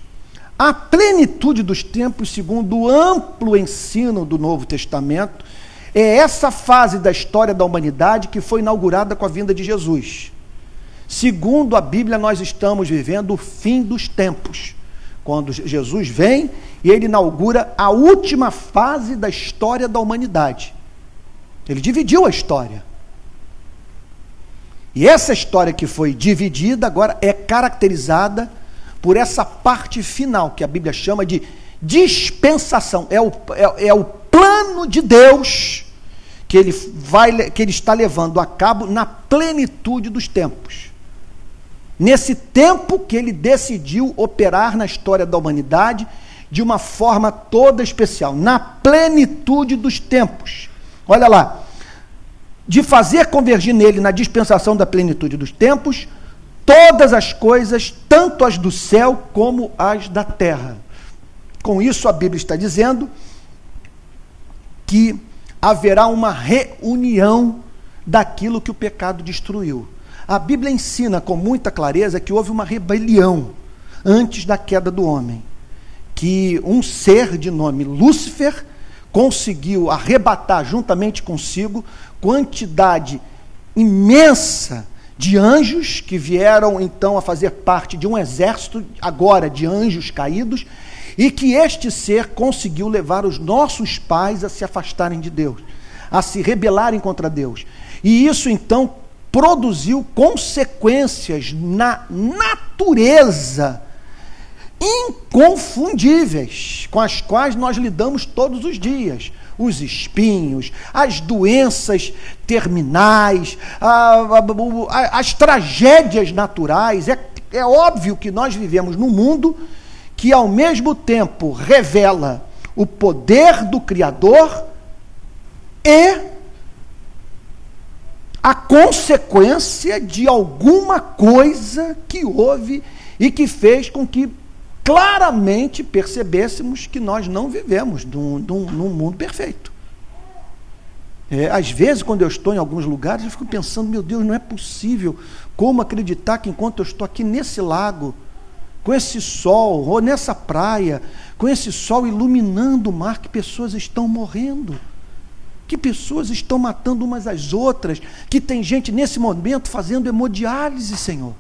A plenitude dos tempos, segundo o amplo ensino do Novo Testamento, é essa fase da história da humanidade que foi inaugurada com a vinda de Jesus. Segundo a Bíblia, nós estamos vivendo o fim dos tempos, quando Jesus vem e Ele inaugura a última fase da história da humanidade. Ele dividiu a história. E essa história que foi dividida agora é caracterizada por essa parte final, que a Bíblia chama de dispensação. É o plano de Deus que ele está levando a cabo na plenitude dos tempos. Nesse tempo que Ele decidiu operar na história da humanidade de uma forma toda especial, na plenitude dos tempos. Olha lá, de fazer convergir nele, na dispensação da plenitude dos tempos, todas as coisas, tanto as do céu como as da terra. Com isso, a Bíblia está dizendo que haverá uma reunião daquilo que o pecado destruiu. A Bíblia ensina com muita clareza que houve uma rebelião antes da queda do homem, que um ser de nome Lúcifer conseguiu arrebatar juntamente consigo quantidade imensa de anjos que vieram então a fazer parte de um exército agora de anjos caídos, e que este ser conseguiu levar os nossos pais a se afastarem de Deus, a se rebelarem contra Deus. E isso então produziu consequências na natureza inconfundíveis, com as quais nós lidamos todos os dias. Os espinhos, as doenças terminais, as tragédias naturais. É óbvio que nós vivemos num mundo que ao mesmo tempo revela o poder do Criador e a consequência de alguma coisa que houve e que fez com que claramente percebêssemos que nós não vivemos num mundo perfeito. Às vezes, quando eu estou em alguns lugares, eu fico pensando, meu Deus, não é possível como acreditar que enquanto eu estou aqui nesse lago, com esse sol, ou nessa praia, com esse sol iluminando o mar, que pessoas estão morrendo, que pessoas estão matando umas às outras, que tem gente nesse momento fazendo hemodiálise, Senhor.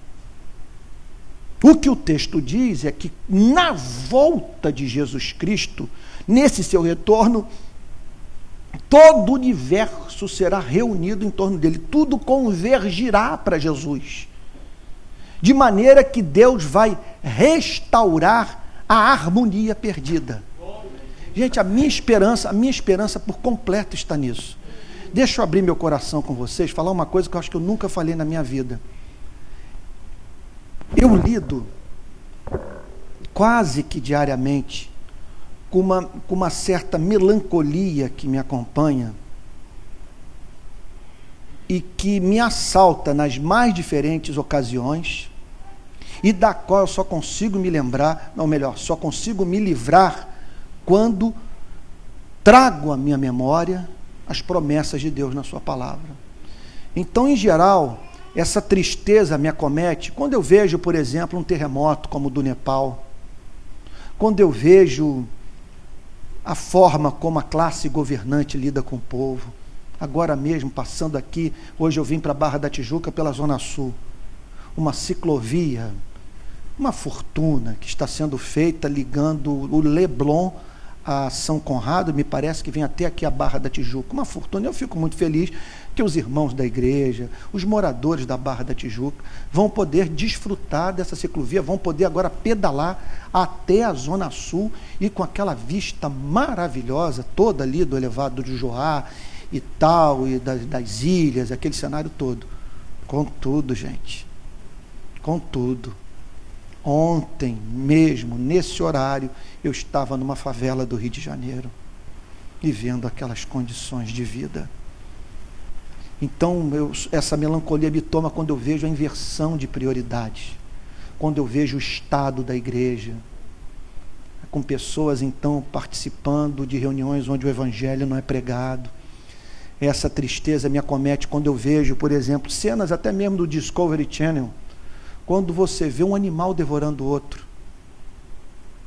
O que o texto diz é que na volta de Jesus Cristo, nesse seu retorno, todo o universo será reunido em torno dele, tudo convergirá para Jesus, de maneira que Deus vai restaurar a harmonia perdida. Gente, a minha esperança por completo está nisso. Deixa eu abrir meu coração com vocês, falar uma coisa que eu acho que eu nunca falei na minha vida. Eu lido quase que diariamente com uma certa melancolia que me acompanha e que me assalta nas mais diferentes ocasiões e da qual eu só consigo me lembrar, não, melhor, só consigo me livrar quando trago à minha memória as promessas de Deus na sua palavra. Então, em geral, essa tristeza me acomete quando eu vejo, por exemplo, um terremoto como o do Nepal, quando eu vejo a forma como a classe governante lida com o povo. Agora mesmo, passando aqui, hoje eu vim para a Barra da Tijuca pela Zona Sul, uma ciclovia, uma fortuna que está sendo feita ligando o Leblon a São Conrado, me parece que vem até aqui a Barra da Tijuca, uma fortuna. Eu fico muito feliz que os irmãos da igreja, os moradores da Barra da Tijuca, vão poder desfrutar dessa ciclovia, vão poder agora pedalar até a Zona Sul e com aquela vista maravilhosa, toda ali do elevado do Joá e tal, e das ilhas, aquele cenário todo. Contudo, gente, contudo, ontem mesmo, nesse horário, eu estava numa favela do Rio de Janeiro e vendo aquelas condições de vida. Então, essa melancolia me toma quando eu vejo a inversão de prioridades, quando eu vejo o estado da igreja, com pessoas, então, participando de reuniões onde o evangelho não é pregado. Essa tristeza me acomete quando eu vejo, por exemplo, cenas até mesmo do Discovery Channel, quando você vê um animal devorando o outro.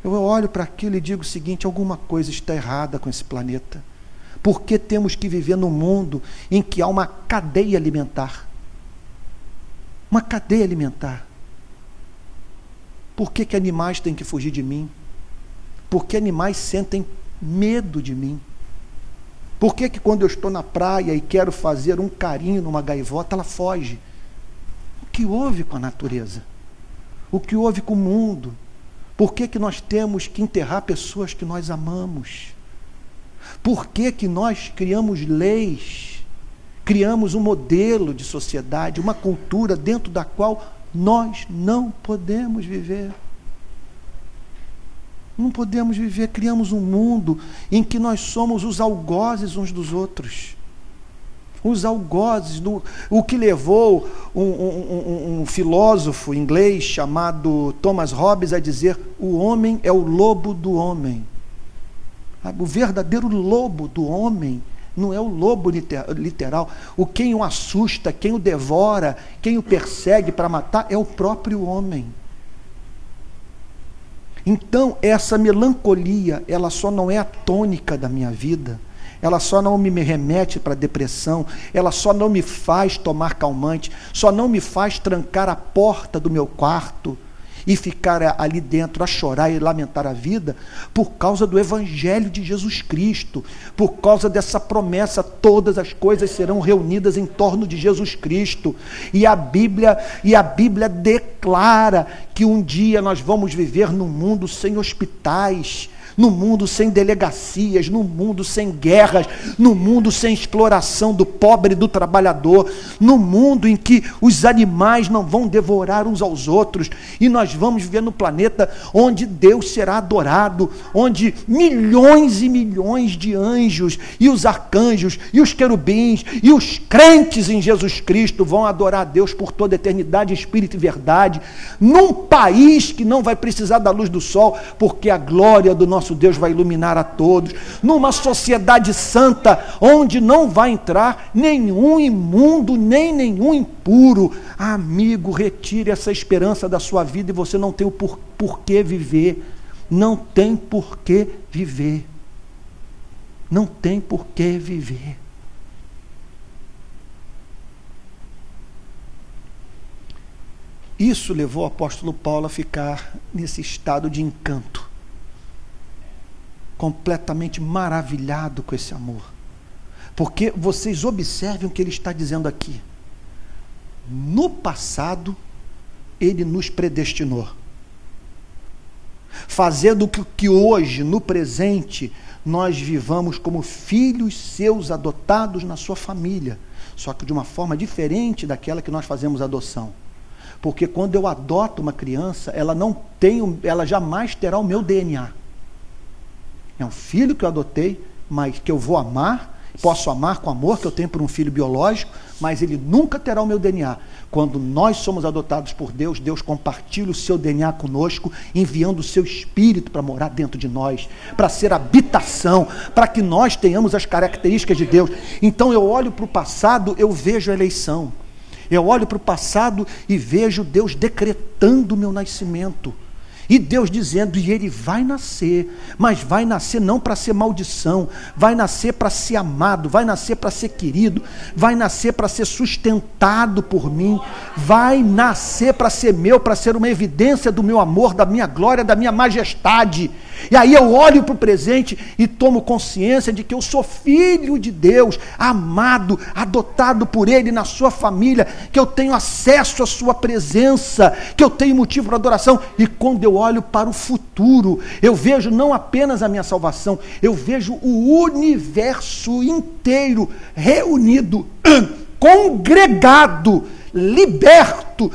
Eu olho para aquilo e digo o seguinte: alguma coisa está errada com esse planeta. Por que temos que viver num mundo em que há uma cadeia alimentar? Uma cadeia alimentar. Por que animais têm que fugir de mim? Por que animais sentem medo de mim? Por que quando eu estou na praia e quero fazer um carinho numa gaivota, ela foge? O que houve com a natureza? O que houve com o mundo? Por que nós temos que enterrar pessoas que nós amamos? Por que nós criamos leis, criamos um modelo de sociedade, uma cultura dentro da qual nós não podemos viver? Não podemos viver, criamos um mundo em que nós somos os algozes uns dos outros. Os algozes, o que levou um filósofo inglês chamado Thomas Hobbes a dizer: o homem é o lobo do homem. O verdadeiro lobo do homem não é o lobo literal. Quem o assusta, quem o devora, quem o persegue para matar é o próprio homem. Então, essa melancolia, ela só não é a tônica da minha vida, ela só não me remete para a depressão, ela só não me faz tomar calmante, só não me faz trancar a porta do meu quarto e ficar ali dentro a chorar e lamentar a vida, por causa do Evangelho de Jesus Cristo, por causa dessa promessa: todas as coisas serão reunidas em torno de Jesus Cristo. E a Bíblia declara que um dia nós vamos viver num mundo sem hospitais, num mundo sem delegacias, num mundo sem guerras, num mundo sem exploração do pobre e do trabalhador, num mundo em que os animais não vão devorar uns aos outros, e nós vamos viver no planeta onde Deus será adorado, onde milhões e milhões de anjos, e os arcanjos, e os querubins, e os crentes em Jesus Cristo vão adorar a Deus por toda a eternidade, espírito e verdade, num país que não vai precisar da luz do sol, porque a glória do nosso Deus vai iluminar a todos, numa sociedade santa, onde não vai entrar nenhum imundo, nem nenhum impuro. Amigo, retire essa esperança da sua vida e você não tem o porquê viver. Não tem porquê viver. Não tem porquê viver. Isso levou o apóstolo Paulo a ficar nesse estado de encanto, completamente maravilhado com esse amor. Porque vocês observem o que ele está dizendo aqui. No passado, ele nos predestinou, fazendo que hoje, no presente, nós vivamos como filhos seus adotados na sua família, só que de uma forma diferente daquela que nós fazemos adoção. Porque quando eu adoto uma criança, ela jamais terá o meu DNA. É um filho que eu adotei, mas que eu vou amar, posso amar com o amor que eu tenho por um filho biológico, mas ele nunca terá o meu DNA. Quando nós somos adotados por Deus, Deus compartilha o seu DNA conosco, enviando o seu Espírito para morar dentro de nós, para ser habitação, para que nós tenhamos as características de Deus. Então eu olho para o passado, eu vejo a eleição. Eu olho para o passado e vejo Deus decretando o meu nascimento. E Deus dizendo, e ele vai nascer, mas vai nascer não para ser maldição, vai nascer para ser amado, vai nascer para ser querido, vai nascer para ser sustentado por mim, vai nascer para ser meu, para ser uma evidência do meu amor, da minha glória, da minha majestade. E aí eu olho para o presente e tomo consciência de que eu sou filho de Deus, amado, adotado por Ele na sua família, que eu tenho acesso à sua presença, que eu tenho motivo para adoração. E quando eu olho para o futuro, eu vejo não apenas a minha salvação, eu vejo o universo inteiro reunido, congregado, liberto,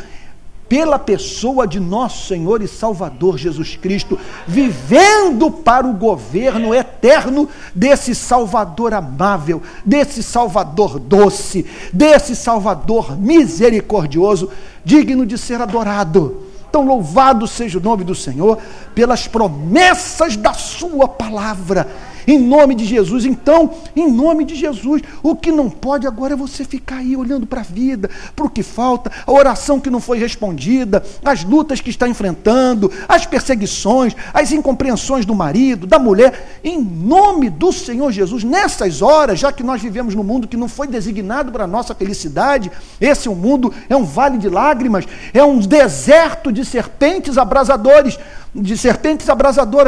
pela pessoa de nosso Senhor e Salvador Jesus Cristo, vivendo para o governo eterno desse Salvador amável, desse Salvador doce, desse Salvador misericordioso, digno de ser adorado. Então louvado seja o nome do Senhor pelas promessas da sua palavra, em nome de Jesus. Então, em nome de Jesus, o que não pode agora é você ficar aí olhando para a vida, para o que falta, a oração que não foi respondida, as lutas que está enfrentando, as perseguições, as incompreensões do marido, da mulher. Em nome do Senhor Jesus, nessas horas, já que nós vivemos num mundo que não foi designado para a nossa felicidade, esse mundo é um vale de lágrimas, é um deserto de serpentes abrasadoras.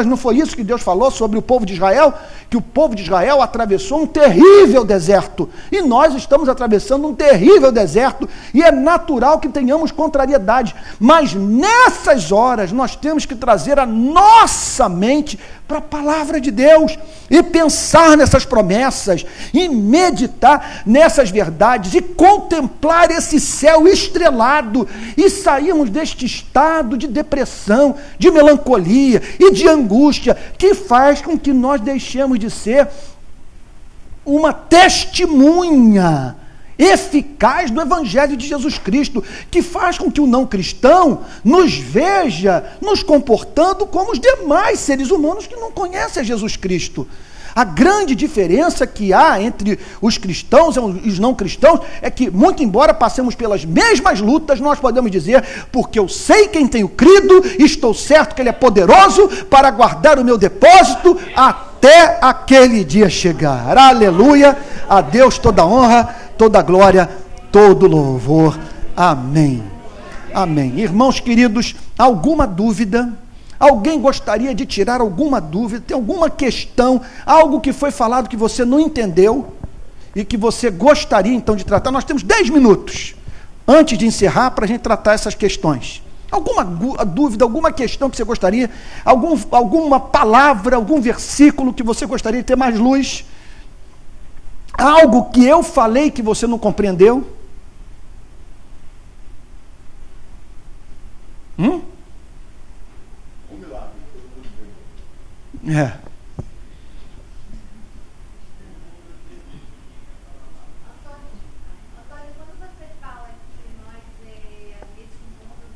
Não foi isso que Deus falou sobre o povo de Israel? Que o povo de Israel atravessou um terrível deserto, e nós estamos atravessando um terrível deserto, e é natural que tenhamos contrariedade, mas nessas horas nós temos que trazer a nossa mente para a palavra de Deus, e pensar nessas promessas, e meditar nessas verdades, e contemplar esse céu estrelado, e sairmos deste estado de depressão, de melancolia e de angústia, que faz com que nós deixemos de ser uma testemunha eficaz do Evangelho de Jesus Cristo, que faz com que o não cristão nos veja nos comportando como os demais seres humanos que não conhecem Jesus Cristo. A grande diferença que há entre os cristãos e os não cristãos é que, muito embora passemos pelas mesmas lutas, nós podemos dizer, porque eu sei quem tenho crido, estou certo que Ele é poderoso para guardar o meu depósito até aquele dia chegar. Aleluia! A Deus toda honra, toda glória, todo louvor. Amém. Amém. Irmãos queridos, alguma dúvida? Alguém gostaria de tirar alguma dúvida? Tem alguma questão? Algo que foi falado que você não entendeu e que você gostaria então de tratar? Nós temos 10 minutos antes de encerrar para a gente tratar essas questões. Alguma dúvida, alguma questão que você gostaria? Alguma palavra, algum versículo que você gostaria de ter mais luz? Algo que eu falei que você não compreendeu? É. Antônio, quando você fala que nós, nesse mundo,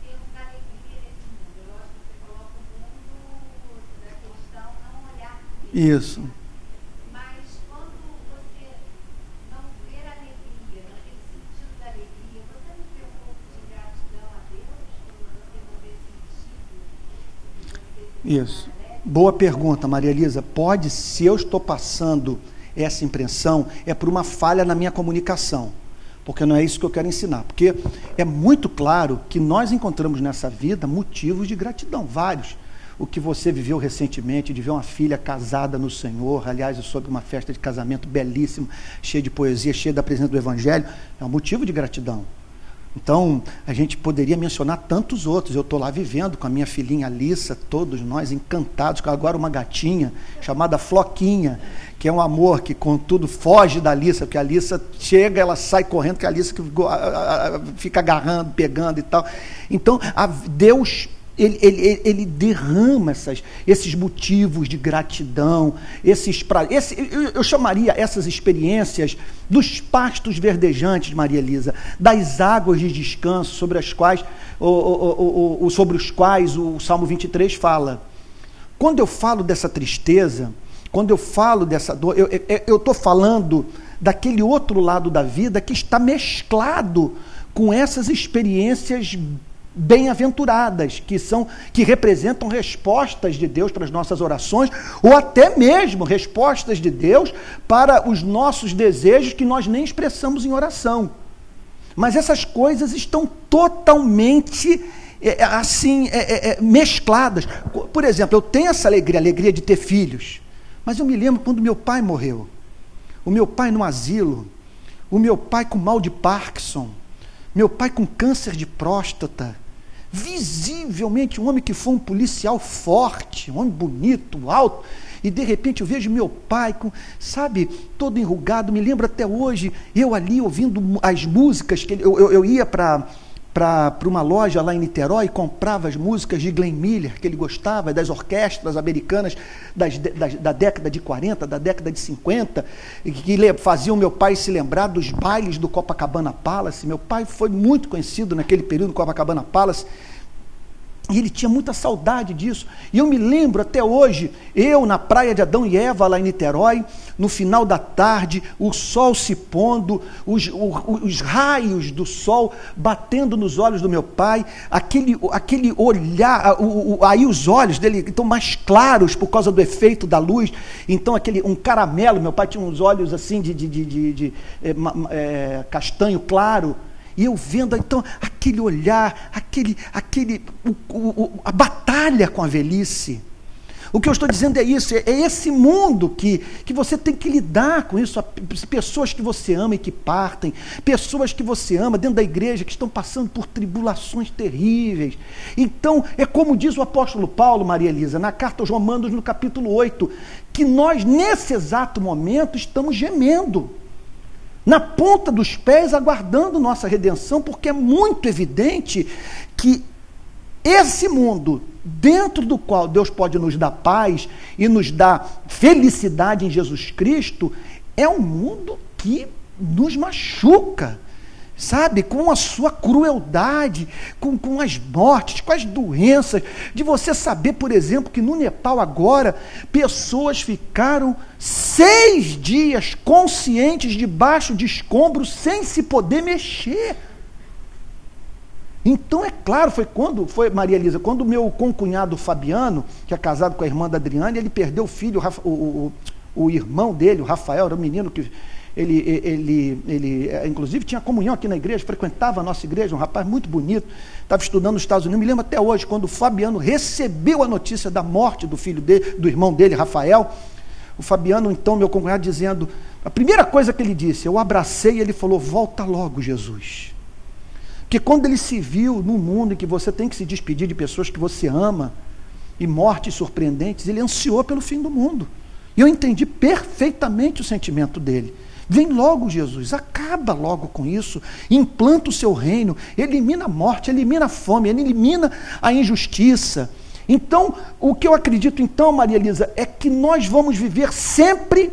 temos alegria nesse mundo, eu acho que você coloca o mundo da questão não olhar para Isso. Mas quando você não vê alegria, naquele sentido da alegria, você não tem um pouco de gratidão a Deus por você não ver sentido? Isso. Boa pergunta, Maria Elisa. Pode, se eu estou passando essa impressão, é por uma falha na minha comunicação, porque não é isso que eu quero ensinar, porque é muito claro que nós encontramos nessa vida motivos de gratidão, vários. O que você viveu recentemente, de ver uma filha casada no Senhor, aliás, eu soube uma festa de casamento belíssima, cheia de poesia, cheia da presença do Evangelho, é um motivo de gratidão. Então, a gente poderia mencionar tantos outros. Eu estou lá vivendo com a minha filhinha Alissa, todos nós encantados, com agora uma gatinha chamada Floquinha, que é um amor que, contudo, foge da Alissa, porque a Alissa chega, ela sai correndo, porque a Alissa fica agarrando, pegando e tal. Então, Deus... Ele derrama esses motivos de gratidão, eu chamaria essas experiências dos pastos verdejantes, Maria Elisa, das águas de descanso sobre os quais o Salmo 23 fala. Quando eu falo dessa tristeza, quando eu falo dessa dor, eu estou falando daquele outro lado da vida que está mesclado com essas experiências bem-aventuradas, que representam respostas de Deus para as nossas orações, ou até mesmo respostas de Deus para os nossos desejos que nós nem expressamos em oração. Mas essas coisas estão totalmente mescladas. Por exemplo, eu tenho essa alegria de ter filhos, mas eu me lembro quando meu pai morreu, o meu pai no asilo, o meu pai com mal de Parkinson, meu pai com câncer de próstata, visivelmente um homem que foi um policial forte, um homem bonito, alto, e de repente eu vejo meu pai, todo enrugado. Me lembro até hoje, eu ali ouvindo as músicas, que eu ia para uma loja lá em Niterói e comprava as músicas de Glenn Miller, que ele gostava, das orquestras americanas da década de 40, da década de 50, que faziam meu pai se lembrar dos bailes do Copacabana Palace. Meu pai foi muito conhecido naquele período no Copacabana Palace, e ele tinha muita saudade disso. E eu me lembro até hoje, eu na praia de Adão e Eva, lá em Niterói, no final da tarde, o sol se pondo, os raios do sol batendo nos olhos do meu pai, aquele olhar, aí os olhos dele estão mais claros por causa do efeito da luz, então um caramelo. Meu pai tinha uns olhos assim de castanho claro, e eu vendo, então, aquele olhar, a batalha com a velhice. O que eu estou dizendo é isso, é esse mundo que você tem que lidar com isso, pessoas que você ama e que partem, pessoas que você ama dentro da igreja que estão passando por tribulações terríveis. Então, é como diz o apóstolo Paulo, Maria Elisa, na carta aos Romanos, no capítulo 8, que nós, nesse exato momento, estamos gemendo na ponta dos pés, aguardando nossa redenção, porque é muito evidente que esse mundo, dentro do qual Deus pode nos dar paz e nos dar felicidade em Jesus Cristo, é um mundo que nos machuca, sabe, com a sua crueldade, com as mortes, com as doenças, de você saber, por exemplo, que no Nepal agora, pessoas ficaram 6 dias conscientes debaixo de escombros, sem se poder mexer. Então, é claro, foi Maria Elisa, quando o meu concunhado Fabiano, que é casado com a irmã da Adriane, ele perdeu o filho, o irmão dele, o Rafael, era um menino que ele inclusive tinha comunhão aqui na igreja, frequentava a nossa igreja, um rapaz muito bonito, estava estudando nos Estados Unidos. Me lembro até hoje, quando o Fabiano recebeu a notícia da morte do filho dele, do irmão dele, Rafael, o Fabiano, então, meu concunhado, dizendo, a primeira coisa que ele disse, eu abracei e ele falou, volta logo, Jesus. Porque quando ele se viu num mundo em que você tem que se despedir de pessoas que você ama, e mortes surpreendentes, ele ansiou pelo fim do mundo. E eu entendi perfeitamente o sentimento dele. Vem logo, Jesus, acaba logo com isso, implanta o seu reino, elimina a morte, elimina a fome, elimina a injustiça. Então, o que eu acredito então, Maria Elisa, é que nós vamos viver sempre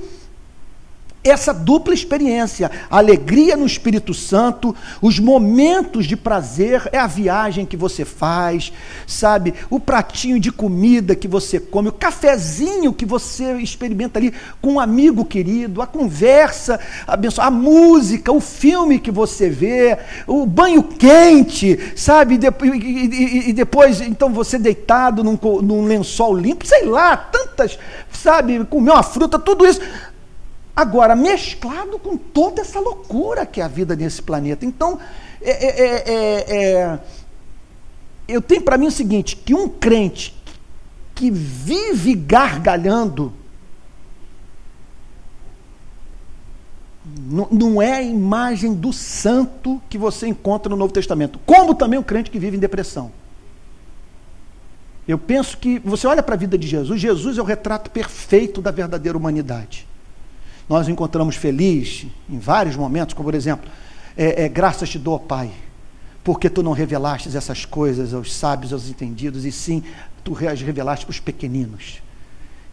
essa dupla experiência, a alegria no Espírito Santo, os momentos de prazer, é a viagem que você faz, sabe, o pratinho de comida que você come, o cafezinho que você experimenta ali com um amigo querido, a conversa abençoada, a música, o filme que você vê, o banho quente, sabe, e depois, então, você deitado num lençol limpo, sei lá, tantas, sabe, comer uma fruta, tudo isso. Agora, mesclado com toda essa loucura que é a vida nesse planeta. Então, eu tenho para mim o seguinte, que um crente que vive gargalhando, Não é a imagem do santo que você encontra no Novo Testamento. Como também o crente que vive em depressão. Eu penso que você olha para a vida de Jesus, Jesus é o retrato perfeito da verdadeira humanidade. Nós o encontramos feliz em vários momentos, como por exemplo, graças te dou, Pai, porque tu não revelaste essas coisas aos sábios, aos entendidos, e sim, tu as revelaste para os pequeninos.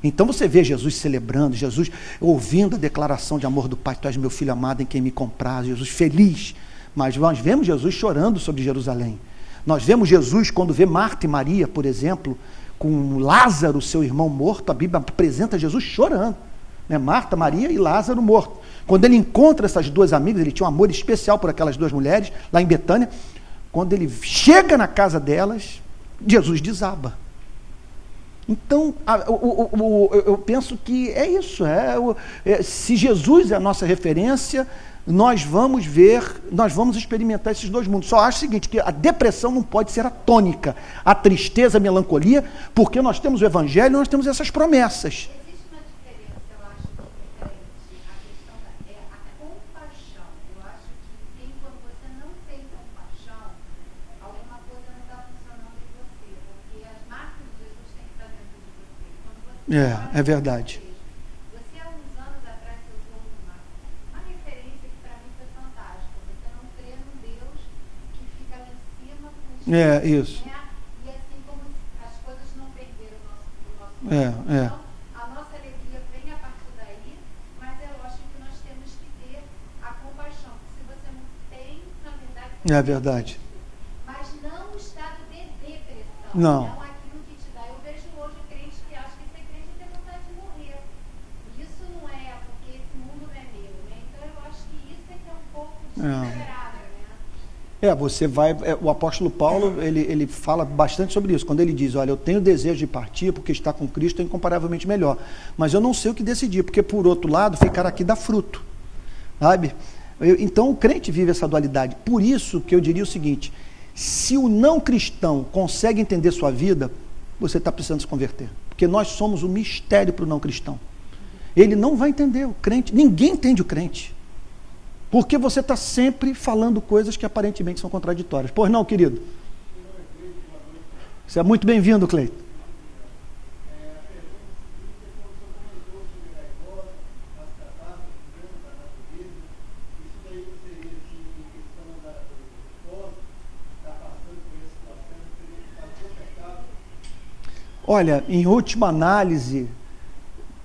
Então você vê Jesus celebrando, Jesus ouvindo a declaração de amor do Pai, tu és meu filho amado em quem me compraz, Jesus feliz. Mas nós vemos Jesus chorando sobre Jerusalém. Nós vemos Jesus quando vê Marta e Maria, por exemplo, com Lázaro, seu irmão morto, a Bíblia apresenta Jesus chorando. Né? Marta, Maria e Lázaro morto. Quando ele encontra essas duas amigas, ele tinha um amor especial por aquelas duas mulheres, lá em Betânia. Quando ele chega na casa delas, Jesus desaba. Então, eu penso que é isso. Se Jesus é a nossa referência, nós vamos experimentar esses dois mundos. Só acho o seguinte, que a depressão não pode ser a tônica, a tristeza, a melancolia, porque nós temos o Evangelho e nós temos essas promessas. Existe uma diferença, eu acho, diferente. A questão a compaixão. Eu acho que quando você não tem compaixão, alguma coisa não está funcionando em você, porque as marcas de Jesus têm que estar dentro de você. Quando você É verdade. Você, há uns anos atrás, eu sou uma referência que para mim foi fantástica. Você não crê num Deus que fica lá em cima com os Isso. né? E assim como as coisas não perderam o nosso É. Então, a nossa alegria vem a partir daí, mas é lógico que nós temos que ter a compaixão. Se você não tem, na verdade, você É verdade. mas não o estado de depressão. Não. Aquilo que te dá. Eu vejo hoje crente que acha que ser crente é ter vontade de morrer. Isso não é, porque esse mundo não é meu, né? Então eu acho que isso é que é um pouco desesperável, né? O apóstolo Paulo, ele fala bastante sobre isso, quando ele diz, olha, eu tenho desejo de partir, porque estar com Cristo é incomparavelmente melhor, mas eu não sei o que decidir, porque por outro lado, ficar aqui dá fruto, sabe? Então o crente vive essa dualidade. Por isso que eu diria o seguinte, se o não cristão consegue entender sua vida, você está precisando se converter, porque nós somos um mistério para o não cristão. Ele não vai entender o crente, ninguém entende o crente, porque você está sempre falando coisas que aparentemente são contraditórias. Pois não, querido? Você é muito bem-vindo, Cleiton. Olha, em última análise,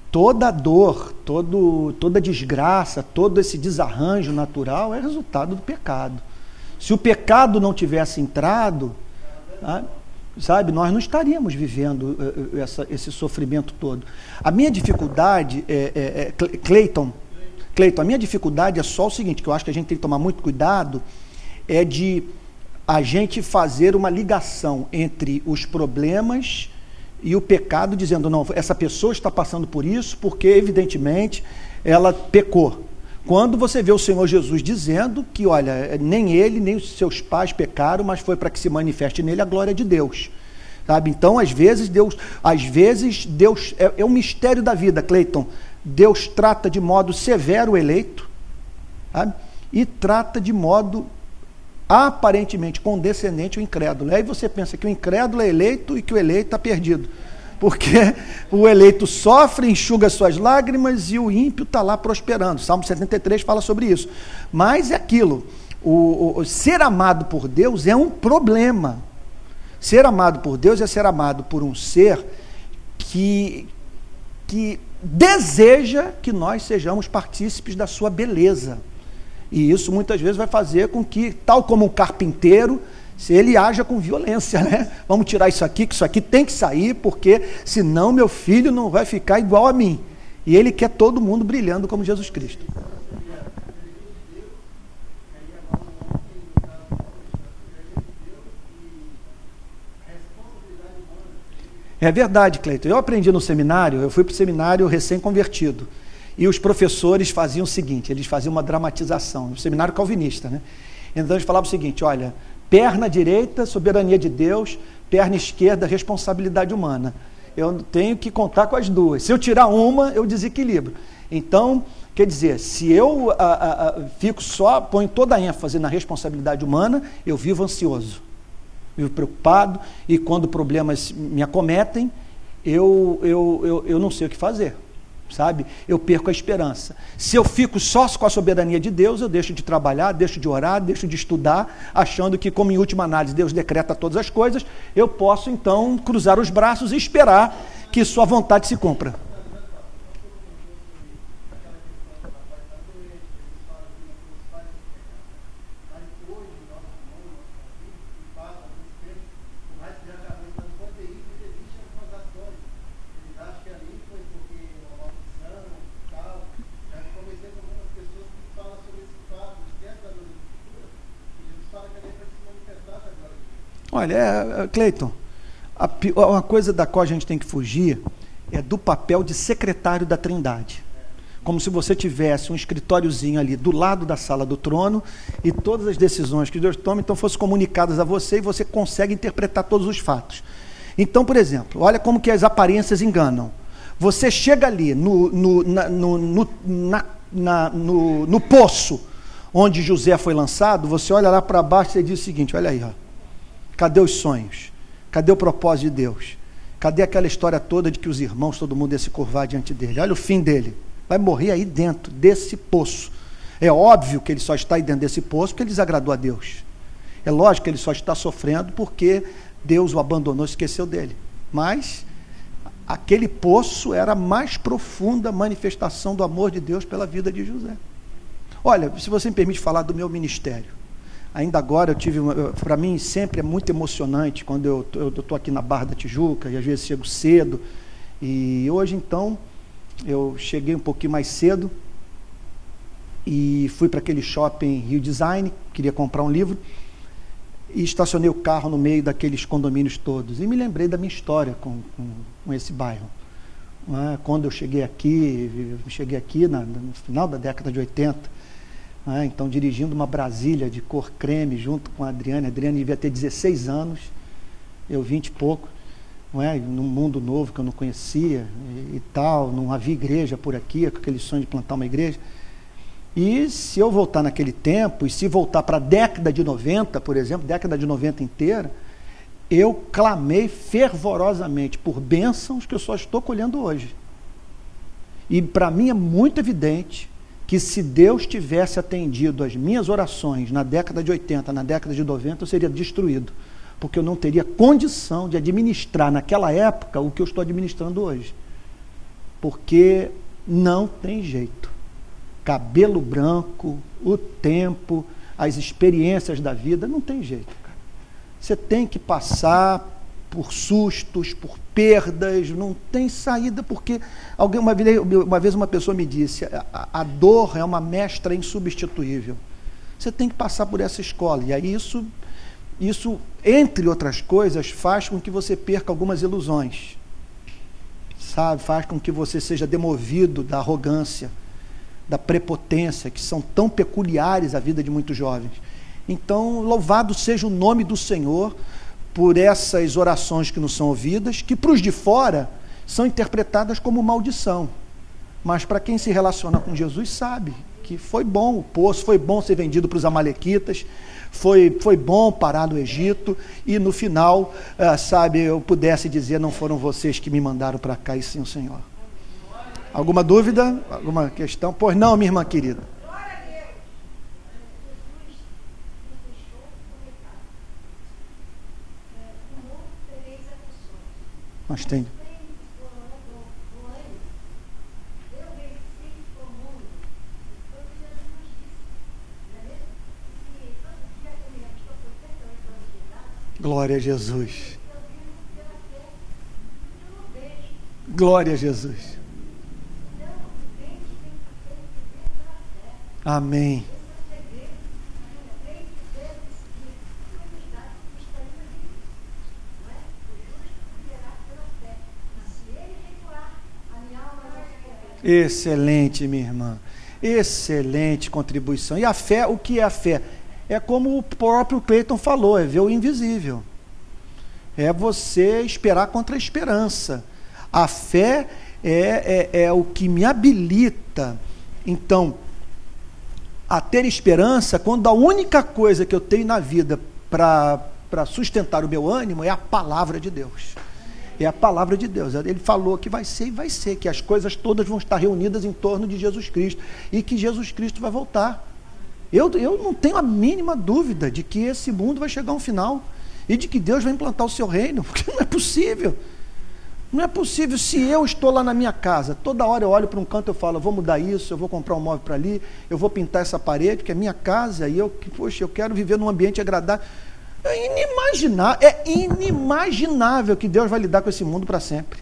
toda dor, toda desgraça, todo esse desarranjo natural é resultado do pecado. Se o pecado não tivesse entrado, sabe, nós não estaríamos vivendo esse sofrimento todo. A minha dificuldade, Cleiton, a minha dificuldade é só o seguinte, que eu acho que a gente tem que tomar muito cuidado, é de a gente fazer uma ligação entre os problemas e o pecado, dizendo, não, essa pessoa está passando por isso porque, evidentemente, ela pecou. Quando você vê o Senhor Jesus dizendo que, olha, nem ele, nem os seus pais pecaram, mas foi para que se manifeste nele a glória de Deus. Sabe? Então, às vezes Deus é um mistério da vida, Cleiton. Deus trata de modo severo o eleito, sabe? E trata de modo aparentemente condescendente o incrédulo. Aí você pensa que o incrédulo é eleito e que o eleito está perdido. Porque o eleito sofre, enxuga suas lágrimas e o ímpio está lá prosperando. Salmo 73 fala sobre isso. Mas é aquilo, o ser amado por Deus é um problema. Ser amado por Deus é ser amado por um ser que deseja que nós sejamos partícipes da sua beleza. E isso muitas vezes vai fazer com que, tal como um carpinteiro, se ele haja com violência, né? Vamos tirar isso aqui, que isso aqui tem que sair, porque senão meu filho não vai ficar igual a mim. E ele quer todo mundo brilhando como Jesus Cristo. É verdade, Cleiton. Eu aprendi no seminário, eu fui para o seminário recém-convertido. E os professores faziam o seguinte, eles faziam uma dramatização, no seminário calvinista, né? Então eles falavam o seguinte, olha, perna direita, soberania de Deus, perna esquerda, responsabilidade humana. Eu tenho que contar com as duas. Se eu tirar uma, eu desequilibro. Então, Quer dizer, se eu fico só, ponho toda a ênfase na responsabilidade humana, eu vivo ansioso, vivo preocupado, e quando problemas me acometem, eu não sei o que fazer, sabe? Eu perco a esperança. Se eu fico só com a soberania de Deus, eu deixo de trabalhar, deixo de orar, deixo de estudar, achando que, como em última análise Deus decreta todas as coisas, eu posso então cruzar os braços e esperar que sua vontade se cumpra. Olha, Cleiton, uma coisa da qual a gente tem que fugir é do papel de secretário da Trindade. Como se você tivesse um escritóriozinho ali do lado da sala do trono e todas as decisões que Deus toma, então, fossem comunicadas a você e você consegue interpretar todos os fatos. Então, por exemplo, olha como que as aparências enganam. Você chega ali no poço onde José foi lançado, você olha lá para baixo e diz o seguinte, olha aí, ó. Cadê os sonhos? Cadê o propósito de Deus? Cadê aquela história toda de que os irmãos, todo mundo ia se curvar diante dele? Olha o fim dele. Vai morrer aí dentro desse poço. É óbvio que ele só está aí dentro desse poço porque ele desagradou a Deus. É lógico que ele só está sofrendo porque Deus o abandonou, esqueceu dele. Mas aquele poço era a mais profunda manifestação do amor de Deus pela vida de José. Olha, se você me permite falar do meu ministério. Ainda agora eu tive, para mim sempre é muito emocionante quando eu estou aqui na Barra da Tijuca e às vezes chego cedo, e hoje então eu cheguei um pouquinho mais cedo e fui para aquele shopping Rio Design, queria comprar um livro, e estacionei o carro no meio daqueles condomínios todos, e me lembrei da minha história com esse bairro. Quando eu cheguei aqui no final da década de 80, então dirigindo uma Brasília de cor creme junto com a Adriane devia ter 16 anos, eu 20 e pouco, num mundo novo que eu não conhecia e tal, não havia igreja por aqui, com aquele sonho de plantar uma igreja. E se eu voltar naquele tempo, e se voltar para a década de 90, por exemplo, década de 90 inteira, eu clamei fervorosamente por bênçãos que eu só estou colhendo hoje. E para mim é muito evidente que se Deus tivesse atendido as minhas orações na década de 80, na década de 90, eu seria destruído, porque eu não teria condição de administrar naquela época o que eu estou administrando hoje, porque não tem jeito. Cabelo branco, o tempo, as experiências da vida, não tem jeito, cara. Você tem que passar por sustos, por perdas, não tem saída, porque uma vez uma pessoa me disse, a dor é uma mestra insubstituível. Você tem que passar por essa escola, e aí isso, entre outras coisas, faz com que você perca algumas ilusões, sabe? Faz com que você seja demovido da arrogância, da prepotência, que são tão peculiares à vida de muitos jovens. Então, louvado seja o nome do Senhor por essas orações que não são ouvidas, que para os de fora são interpretadas como maldição. Mas para quem se relaciona com Jesus sabe que foi bom o poço, foi bom ser vendido para os amalequitas, foi bom parar no Egito, e no final, eu pudesse dizer, não foram vocês que me mandaram para cá, e sim o Senhor. Alguma dúvida? Alguma questão? Pois não, minha irmã querida. Mas tem. Glória a Jesus. Glória a Jesus. Amém. Excelente, minha irmã. Excelente contribuição. E a fé, o que é a fé? É como o próprio Cleiton falou, é ver o invisível. É você esperar contra a esperança. A fé é o que me habilita Então, a ter esperança, quando a única coisa que eu tenho na vida para sustentar o meu ânimo é a palavra de Deus. É a palavra de Deus. Ele falou que vai ser e vai ser, que as coisas todas vão estar reunidas em torno de Jesus Cristo e que Jesus Cristo vai voltar. Eu não tenho a mínima dúvida de que esse mundo vai chegar a um final e de que Deus vai implantar o seu reino, porque não é possível. Não é possível. Se eu estou lá na minha casa, toda hora eu olho para um canto e eu falo, eu vou mudar isso, eu vou comprar um móvel para ali, eu vou pintar essa parede, que é minha casa, e eu quero viver num ambiente agradável. É inimaginável que Deus vai lidar com esse mundo para sempre.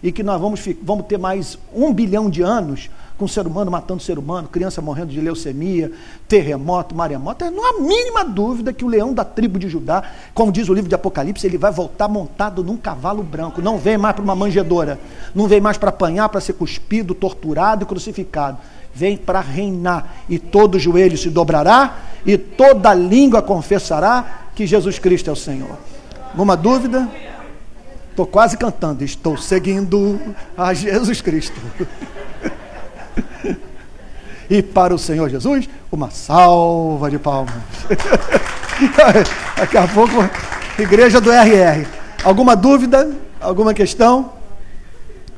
E que nós vamos ter mais 1 bilhão de anos com ser humano matando ser humano, criança morrendo de leucemia, terremoto, maremoto. Não há a mínima dúvida que o leão da tribo de Judá, como diz o livro de Apocalipse, ele vai voltar montado num cavalo branco. Não vem mais para uma manjedoura, não vem mais para apanhar, para ser cuspido, torturado e crucificado. Vem para reinar, e todo joelho se dobrará e toda língua confessará que Jesus Cristo é o Senhor. Alguma dúvida? Estou quase cantando. Estou seguindo a Jesus Cristo. E para o Senhor Jesus, uma salva de palmas. Daqui a pouco, igreja do RR. Alguma dúvida? Alguma questão?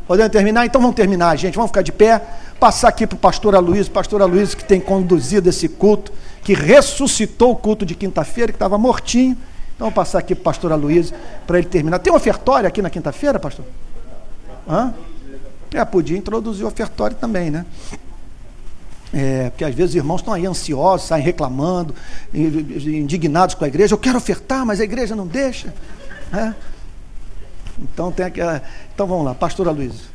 Podemos terminar? Então vamos terminar, gente. Vamos ficar de pé. Passar aqui para o pastor Aloysio, que tem conduzido esse culto, que ressuscitou o culto de quinta-feira, que estava mortinho. Então vou passar aqui para o pastor Aloysio, para ele terminar. Tem um ofertório aqui na quinta-feira, pastor? Hã? Podia introduzir o ofertório também, né? Porque às vezes os irmãos estão aí ansiosos, saem reclamando, indignados com a igreja. Eu quero ofertar, mas a igreja não deixa. Né? Então vamos lá, pastor Aloysio.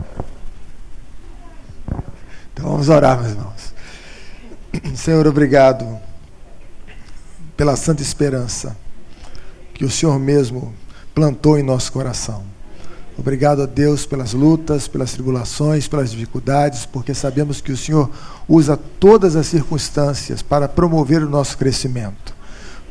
Então vamos orar, meus irmãos. Senhor, obrigado pela santa esperança que o Senhor mesmo plantou em nosso coração. Obrigado a Deus pelas lutas, pelas tribulações, pelas dificuldades, porque sabemos que o Senhor usa todas as circunstâncias para promover o nosso crescimento.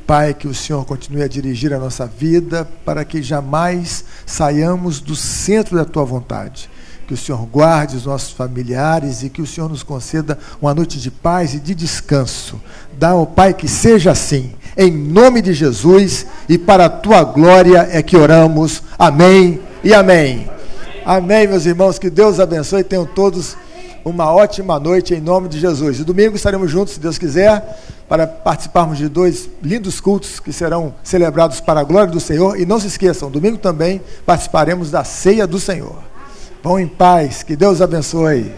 Pai, que o Senhor continue a dirigir a nossa vida para que jamais saiamos do centro da Tua vontade. Que o Senhor guarde os nossos familiares e que o Senhor nos conceda uma noite de paz e de descanso. Dá ao Pai que seja assim, em nome de Jesus, e para a Tua glória é que oramos. Amém e amém. Amém, meus irmãos, que Deus abençoe e tenham todos uma ótima noite em nome de Jesus. E domingo estaremos juntos, se Deus quiser, para participarmos de 2 lindos cultos que serão celebrados para a glória do Senhor. E não se esqueçam, domingo também participaremos da ceia do Senhor. Vão em paz, que Deus abençoe.